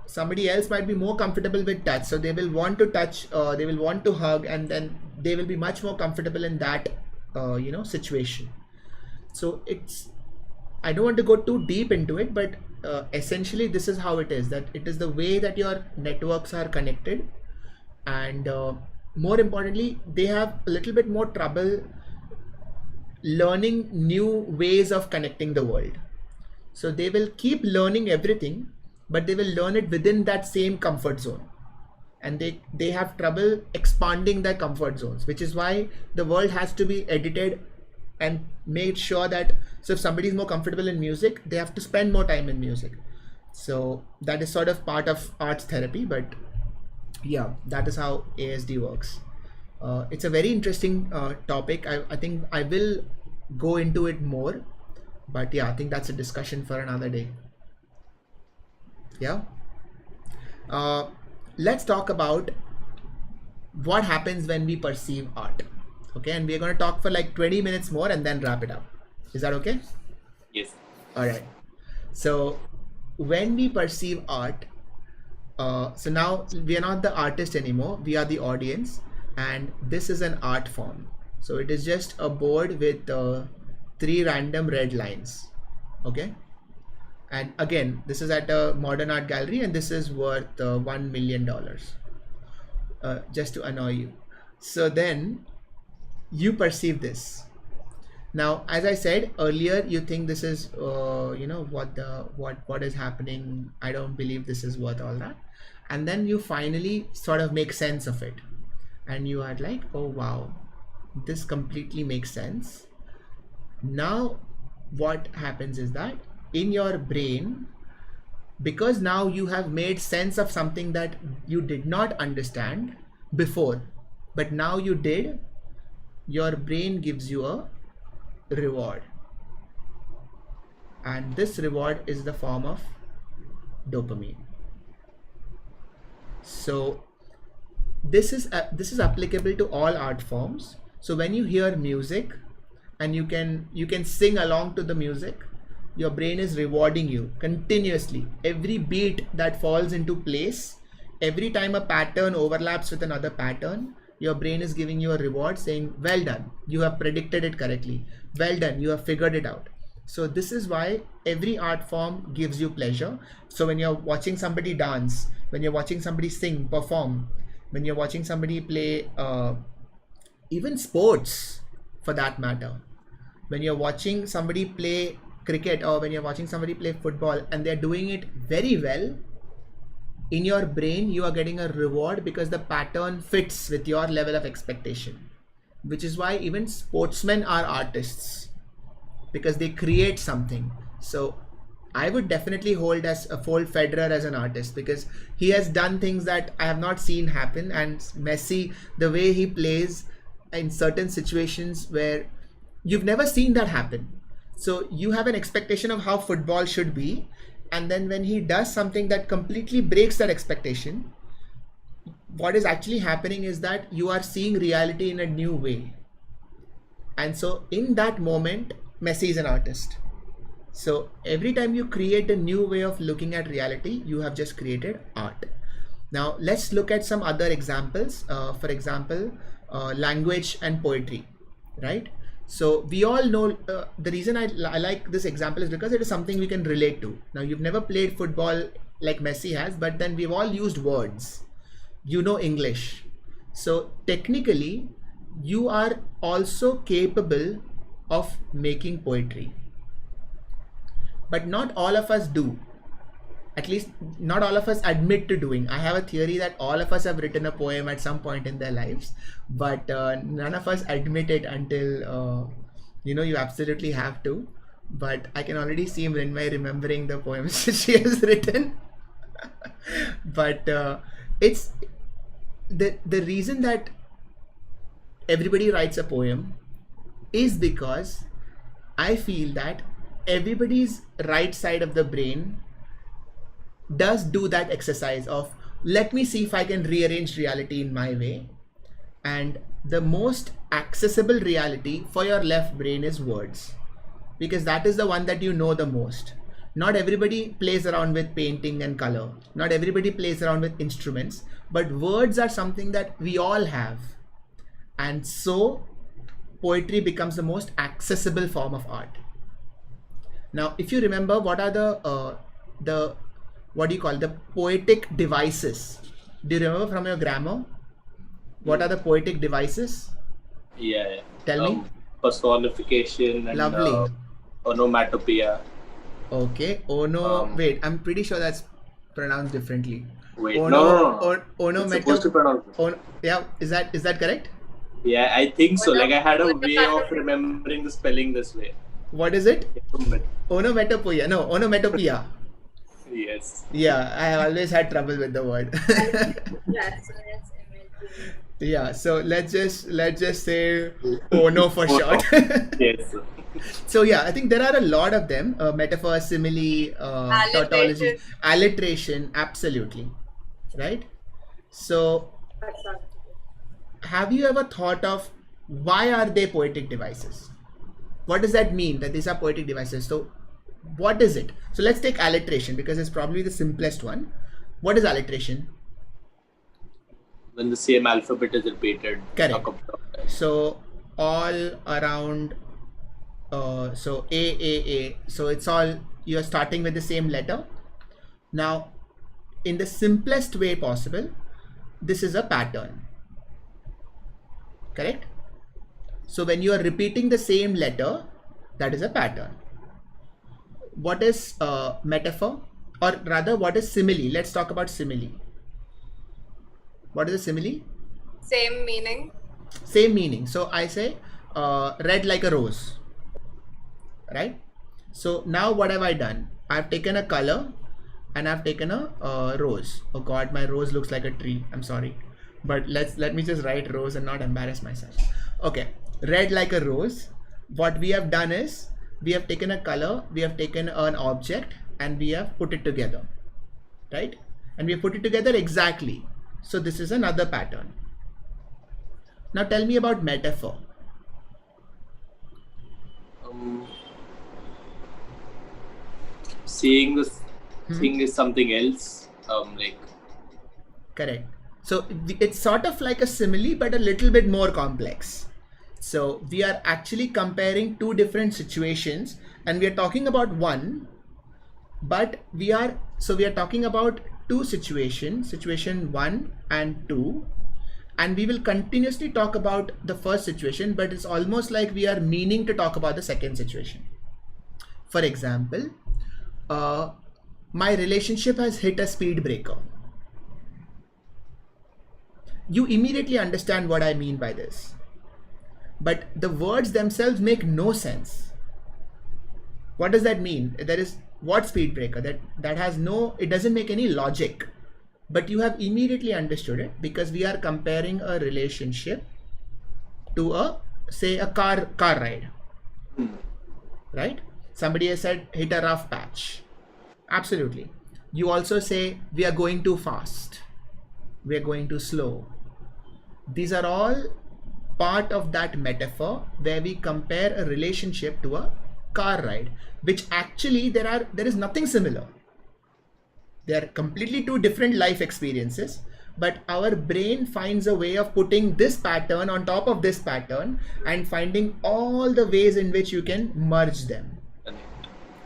Somebody else might be more comfortable with touch, so they will want to touch, they will want to hug, and then they will be much more comfortable in that situation. So it's, I don't want to go too deep into it, but essentially this is how it is, that it is the way that your networks are connected, and more importantly, they have a little bit more trouble learning new ways of connecting the world. So they will keep learning everything, but they will learn it within that same comfort zone, and they have trouble expanding their comfort zones, which is why the world has to be edited and made sure that, so if somebody is more comfortable in music, they have to spend more time in music. So that is sort of part of arts therapy, but yeah, that is how ASD works. It's a very interesting topic. I think I will go into it more, but yeah, I think that's a discussion for another day. Yeah. Let's talk about what happens when we perceive art. Okay, and we're going to talk for like 20 minutes more and then wrap it up. Is that okay? Yes. All right. So when we perceive art, so now we are not the artist anymore, we are the audience, and this is an art form. So it is just a board with 3 random red lines. Okay. And again, this is at a modern art gallery, and this is worth $1 million, just to annoy you. So then you perceive this. Now, as I said earlier, you think this is, what is happening. I don't believe this is worth all that. And then you finally sort of make sense of it. And you are like, oh, wow, this completely makes sense. Now, what happens is that in your brain, because now you have made sense of something that you did not understand before, but now you did, your brain gives you a reward, and this reward is the form of dopamine. So this is applicable to all art forms. So when you hear music and you can sing along to the music, your brain is rewarding you continuously. Every beat that falls into place, every time a pattern overlaps with another pattern, your brain is giving you a reward saying, well done, you have predicted it correctly. Well done, you have figured it out. So this is why every art form gives you pleasure. So when you're watching somebody dance, when you're watching somebody sing, perform, when you're watching somebody play, even sports for that matter, when you're watching somebody play cricket or when you're watching somebody play football and they're doing it very well, in your brain you are getting a reward because the pattern fits with your level of expectation, which is why even sportsmen are artists, because they create something. So I would definitely hold Federer as an artist, because he has done things that I have not seen happen. And Messi, the way he plays in certain situations where you've never seen that happen. So you have an expectation of how football should be, and then when he does something that completely breaks that expectation, what is actually happening is that you are seeing reality in a new way. And so in that moment, Messi is an artist. So every time you create a new way of looking at reality, you have just created art. Now let's look at some other examples. For example, language and poetry, right? So we all know, the reason I like this example is because it is something we can relate to. Now you've never played football like Messi has, but then we've all used words. You know English. So technically, you are also capable of making poetry. But not all of us do. At least not all of us admit to doing. I have a theory that all of us have written a poem at some point in their lives, but none of us admit it until you absolutely have to. But I can already see Mrinmay remembering the poems she has written. But it's the reason that everybody writes a poem is because I feel that everybody's right side of the brain does do that exercise of, let me see if I can rearrange reality in my way. And the most accessible reality for your left brain is words, because that is the one that you know the most. Not everybody plays around with painting and color. Not everybody plays around with instruments, but words are something that we all have. And so poetry becomes the most accessible form of art. Now, if you remember, what are the poetic devices? Do you remember from your grammar? What are the poetic devices? Yeah. Tell me. Personification and lovely. Onomatopoeia. Okay. Wait, I'm pretty sure that's pronounced differently. Wait, no. It's supposed to pronounce it. Yeah, is that correct? Yeah, I think so. Like I had a way of remembering the spelling this way. What is it? Onomatopoeia. No, onomatopoeia. Yes. Yeah, I have always had trouble with the word. Yeah, so let's just say Ono for short. Yes. So yeah, I think there are a lot of them. Metaphor, simile, tautology, alliteration, absolutely. Right? So have you ever thought of why are they poetic devices? What does that mean that these are poetic devices? So what is it? So let's take alliteration, because it's probably the simplest one. What is alliteration? When the same alphabet is repeated. Correct. So all around, so A. So it's all, you're starting with the same letter. Now, in the simplest way possible, this is a pattern. Correct? So when you are repeating the same letter, that is a pattern. What is metaphor? Or rather, what is simile? Let's talk about simile. What is a simile? Same meaning. Same meaning. So I say red like a rose, right? So now what have I done? I've taken a color and I've taken a rose. Oh God, my rose looks like a tree. I'm sorry, but let me just write rose and not embarrass myself. Okay, red like a rose. What we have done is we have taken a color, we have taken an object, and we have put it together, right? And we have put it together exactly. So this is another pattern. Now tell me about metaphor. Seeing this thing is something else. Correct. So it's sort of like a simile, but a little bit more complex. So we are actually comparing two different situations, and we are talking about one, but we are talking about two situations, situation 1 and 2, and we will continuously talk about the first situation, but it's almost like we are meaning to talk about the second situation. For example, my relationship has hit a speed breaker. You immediately understand what I mean by this, but the words themselves make no sense. What does that mean? There is what speed breaker? That has no, it doesn't make any logic, but you have immediately understood it because we are comparing a relationship to a, say, a car ride, right? Somebody has said hit a rough patch. Absolutely. You also say we are going too fast, we are going too slow. These are all part of that metaphor where we compare a relationship to a car ride, which actually there is nothing similar. They are completely two different life experiences, but our brain finds a way of putting this pattern on top of this pattern and finding all the ways in which you can merge them,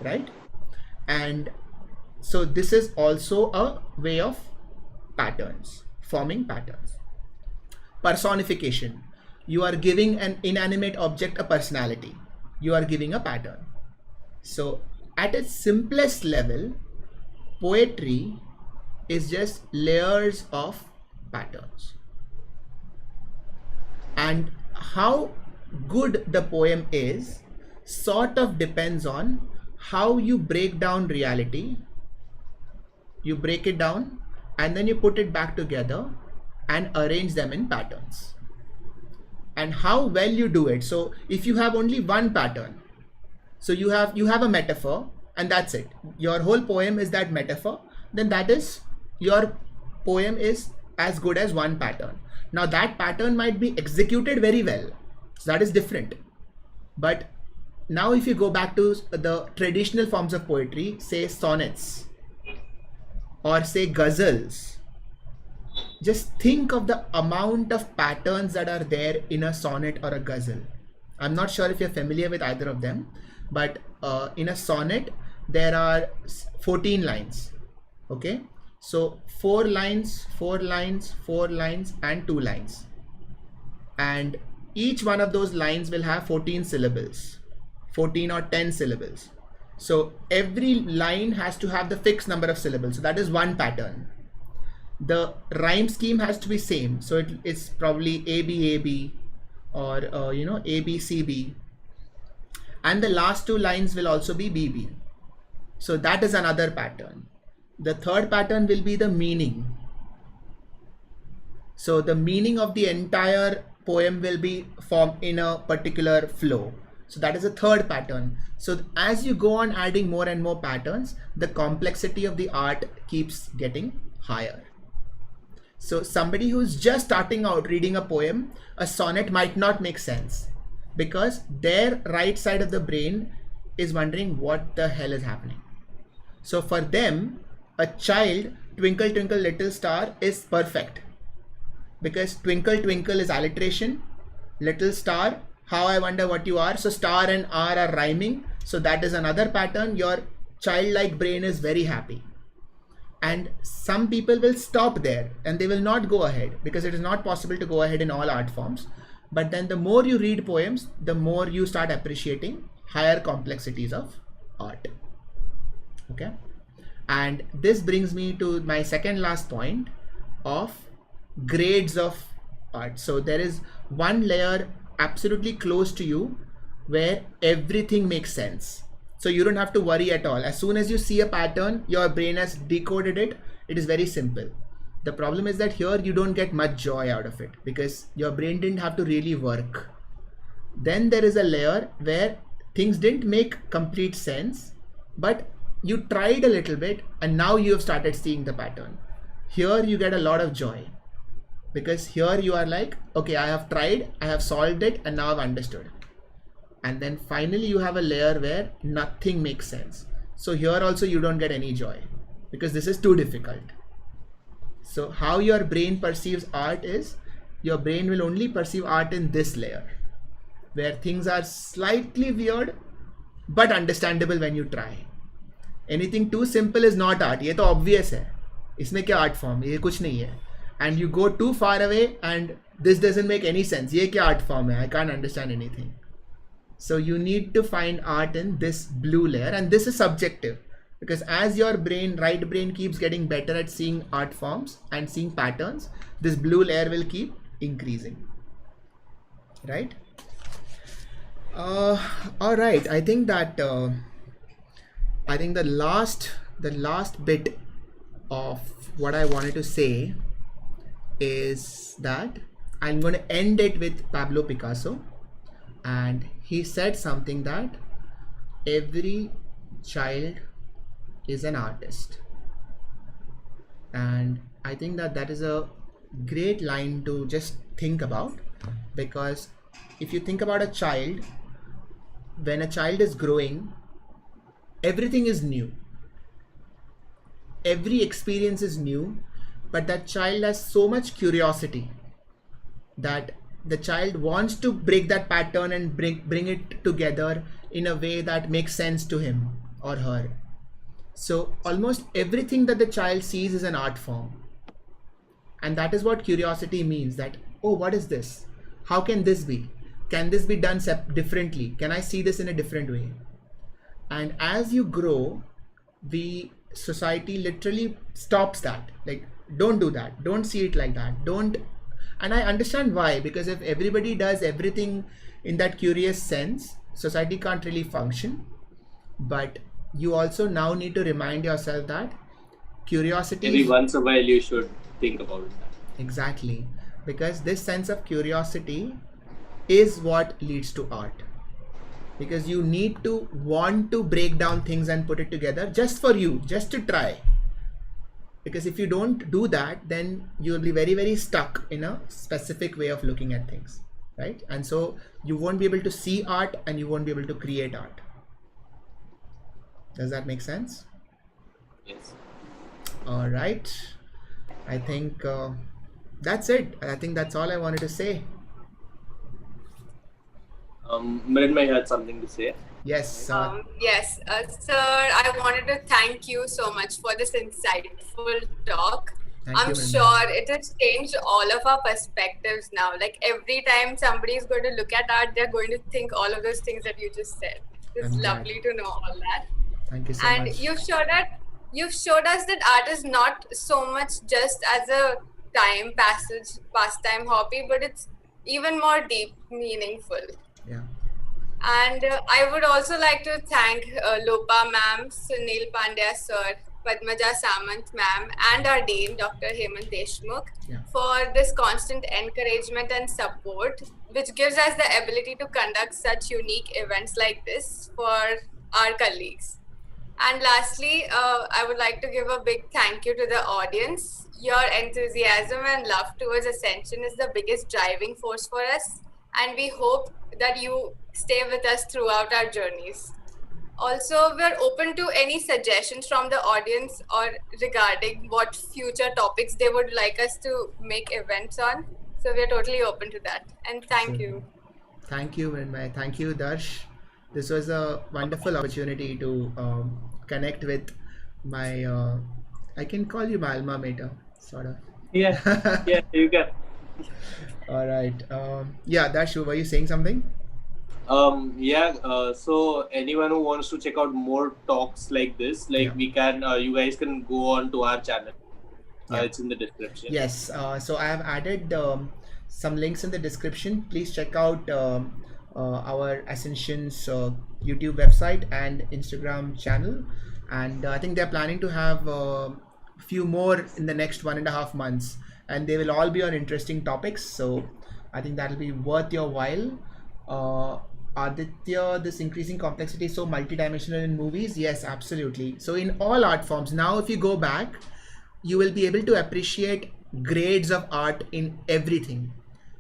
right? And so this is also a way of patterns, forming patterns. Personification. You are giving an inanimate object a personality. You are giving a pattern. So at its simplest level, poetry is just layers of patterns. And how good the poem is sort of depends on how you break down reality. You break it down and then you put it back together and arrange them in patterns. And how well you do it. So if you have only one pattern, so you have a metaphor and that's it. Your whole poem is that metaphor, then that is, your poem is as good as one pattern. Now that pattern might be executed very well. So that is different. But now if you go back to the traditional forms of poetry, say sonnets or say ghazals, just think of the amount of patterns that are there in a sonnet or a ghazal. I'm not sure if you're familiar with either of them, but in a sonnet, there are 14 lines. Okay. So 4 lines, 4 lines, 4 lines, and 2 lines. And each one of those lines will have 14 syllables, 14 or 10 syllables. So every line has to have the fixed number of syllables. So that is one pattern. The rhyme scheme has to be same. So it's probably ABAB or ABCB. And the last 2 lines will also be BB. So that is another pattern. The third pattern will be the meaning. So the meaning of the entire poem will be formed in a particular flow. So that is a third pattern. So as you go on adding more and more patterns, the complexity of the art keeps getting higher. So somebody who's just starting out reading a poem, a sonnet might not make sense because their right side of the brain is wondering what the hell is happening. So for them, a child, Twinkle Twinkle Little Star is perfect because twinkle twinkle is alliteration, little star, how I wonder what you are. So star and R are rhyming. So that is another pattern. Your childlike brain is very happy. And some people will stop there and they will not go ahead because it is not possible to go ahead in all art forms. But then the more you read poems, the more you start appreciating higher complexities of art. Okay. And this brings me to my second last point of grades of art. So there is one layer absolutely close to you where everything makes sense. So you don't have to worry at all. As soon as you see a pattern, your brain has decoded it. It is very simple. The problem is that here you don't get much joy out of it because your brain didn't have to really work. Then there is a layer where things didn't make complete sense, but you tried a little bit and now you have started seeing the pattern. Here you get a lot of joy because here you are like, okay, I have tried, I have solved it, and now I've understood. And then finally you have a layer where nothing makes sense. So here also you don't get any joy because this is too difficult. So how your brain perceives art is, your brain will only perceive art in this layer where things are slightly weird but understandable when you try. Anything too simple is not art. ये तो obvious है. इसमें क्या art form? ये कुछ नहीं है. And you go too far away and this doesn't make any sense. ये क्या art form है? I can't understand anything. So you need to find art in this blue layer, and this is subjective because as your brain, right brain, keeps getting better at seeing art forms and seeing patterns, this blue layer will keep increasing. Right? All right. I think that the last bit of what I wanted to say is that I'm going to end it with Pablo Picasso, and he said something that every child is an artist. And I think that that is a great line to just think about, because if you think about a child, when a child is growing, everything is new. Every experience is new, but that child has so much curiosity that the child wants to break that pattern and bring it together in a way that makes sense to him or her. So almost everything that the child sees is an art form. And that is what curiosity means, that, oh, what is this? How can this be? Can this be done differently? Can I see this in a different way? And as you grow, society literally stops that. Like, don't do that. Don't see it like that. Don't. And I understand why, because if everybody does everything in that curious sense, society can't really function. But you also now need to remind yourself that curiosity... Every once in a while you should think about that. Exactly. Because this sense of curiosity is what leads to art. Because you need to want to break down things and put it together just for you, just to try. Because if you don't do that, then you'll be very, very stuck in a specific way of looking at things, right? And so you won't be able to see art and you won't be able to create art. Does that make sense? Yes. All right. I think that's it. I think that's all I wanted to say. Mridmay had something to say. Yes. Yes, sir, I wanted to thank you so much for this insightful talk. I'm sure it has changed all of our perspectives now. Like every time somebody is going to look at art, they're going to think all of those things that you just said. It's lovely to know all that. Thank you so much. And you've showed us that art is not so much just as a pastime hobby, but it's even more deep, meaningful. Yeah. And I would also like to thank Lopa ma'am, Sunil Pandya sir, Padmaja Samant ma'am, and our dean, Dr. Hemant Deshmukh, for this constant encouragement and support, which gives us the ability to conduct such unique events like this for our colleagues. And lastly, I would like to give a big thank you to the audience. Your enthusiasm and love towards Ascension is the biggest driving force for us, and we hope that you stay with us throughout our journeys. Also, we're open to any suggestions from the audience or regarding what future topics they would like us to make events on. So we're totally open to that. And thank you. Thank you, Mridmay. Thank you, Darsh. This was a wonderful opportunity to connect with my, I can call you my alma mater, sort of. Yeah, yeah, you can. All right. Yeah, Darshu, were you saying something? So anyone who wants to check out more talks like this, like Yeah. we can, you guys can go on to our channel. Yeah. It's in the description. Yes. So I have added some links in the description. Please check out our Ascension's YouTube website and Instagram channel. And I think they're planning to have a few more in the next 1.5 months, and they will all be on interesting topics. So I think that'll be worth your while. Aditya, this increasing complexity is so multidimensional in movies. Yes, absolutely. So in all art forms, now if you go back, you will be able to appreciate grades of art in everything.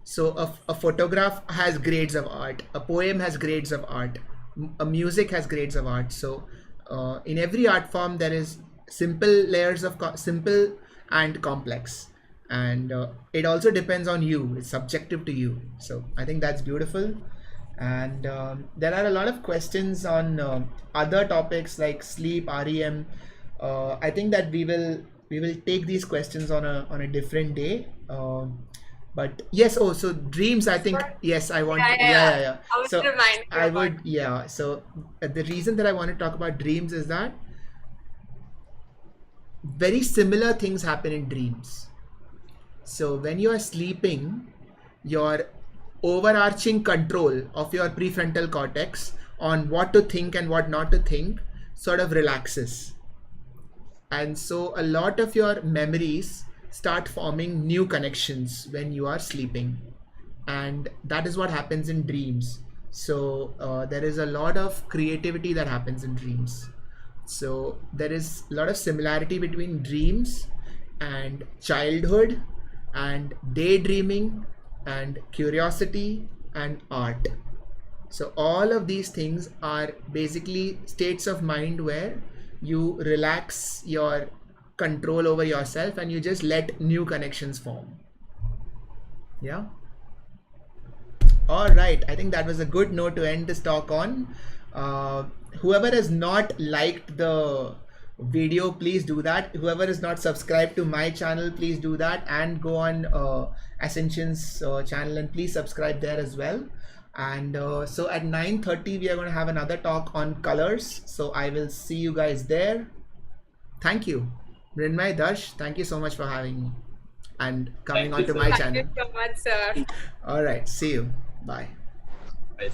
So a photograph has grades of art, a poem has grades of art, a music has grades of art. So in every art form there is simple layers of simple and complex, and it also depends on you, it's subjective to you. So I think that's beautiful. And there are a lot of questions on other topics like sleep, REM. I think that we will take these questions on a different day. But yes, so dreams, I think, yes, I want I was so reminded I about would, so the reason that I want to talk about dreams is that very similar things happen in dreams. So when you are sleeping, your overarching control of your prefrontal cortex on what to think and what not to think sort of relaxes. And so a lot of your memories start forming new connections when you are sleeping. And that is what happens in dreams. So there is a lot of creativity that happens in dreams. So there is a lot of similarity between dreams and childhood and daydreaming and curiosity and art. So all of these things are basically states of mind where you relax your control over yourself and you just let new connections form. Yeah. All right. I think that was a good note to end this talk on. Whoever has not liked the video, please do that. Whoever is not subscribed to my channel, please do that, and go on Ascension's channel and please subscribe there as well. And so at 9:30 we are going to have another talk on colors. So I will see you guys there. Thank you, Mrinmay, Darsh. Thank you so much for having me and coming Thank you, onto sir. my Thank channel. you so much, sir. All right. See you. Bye. Bye.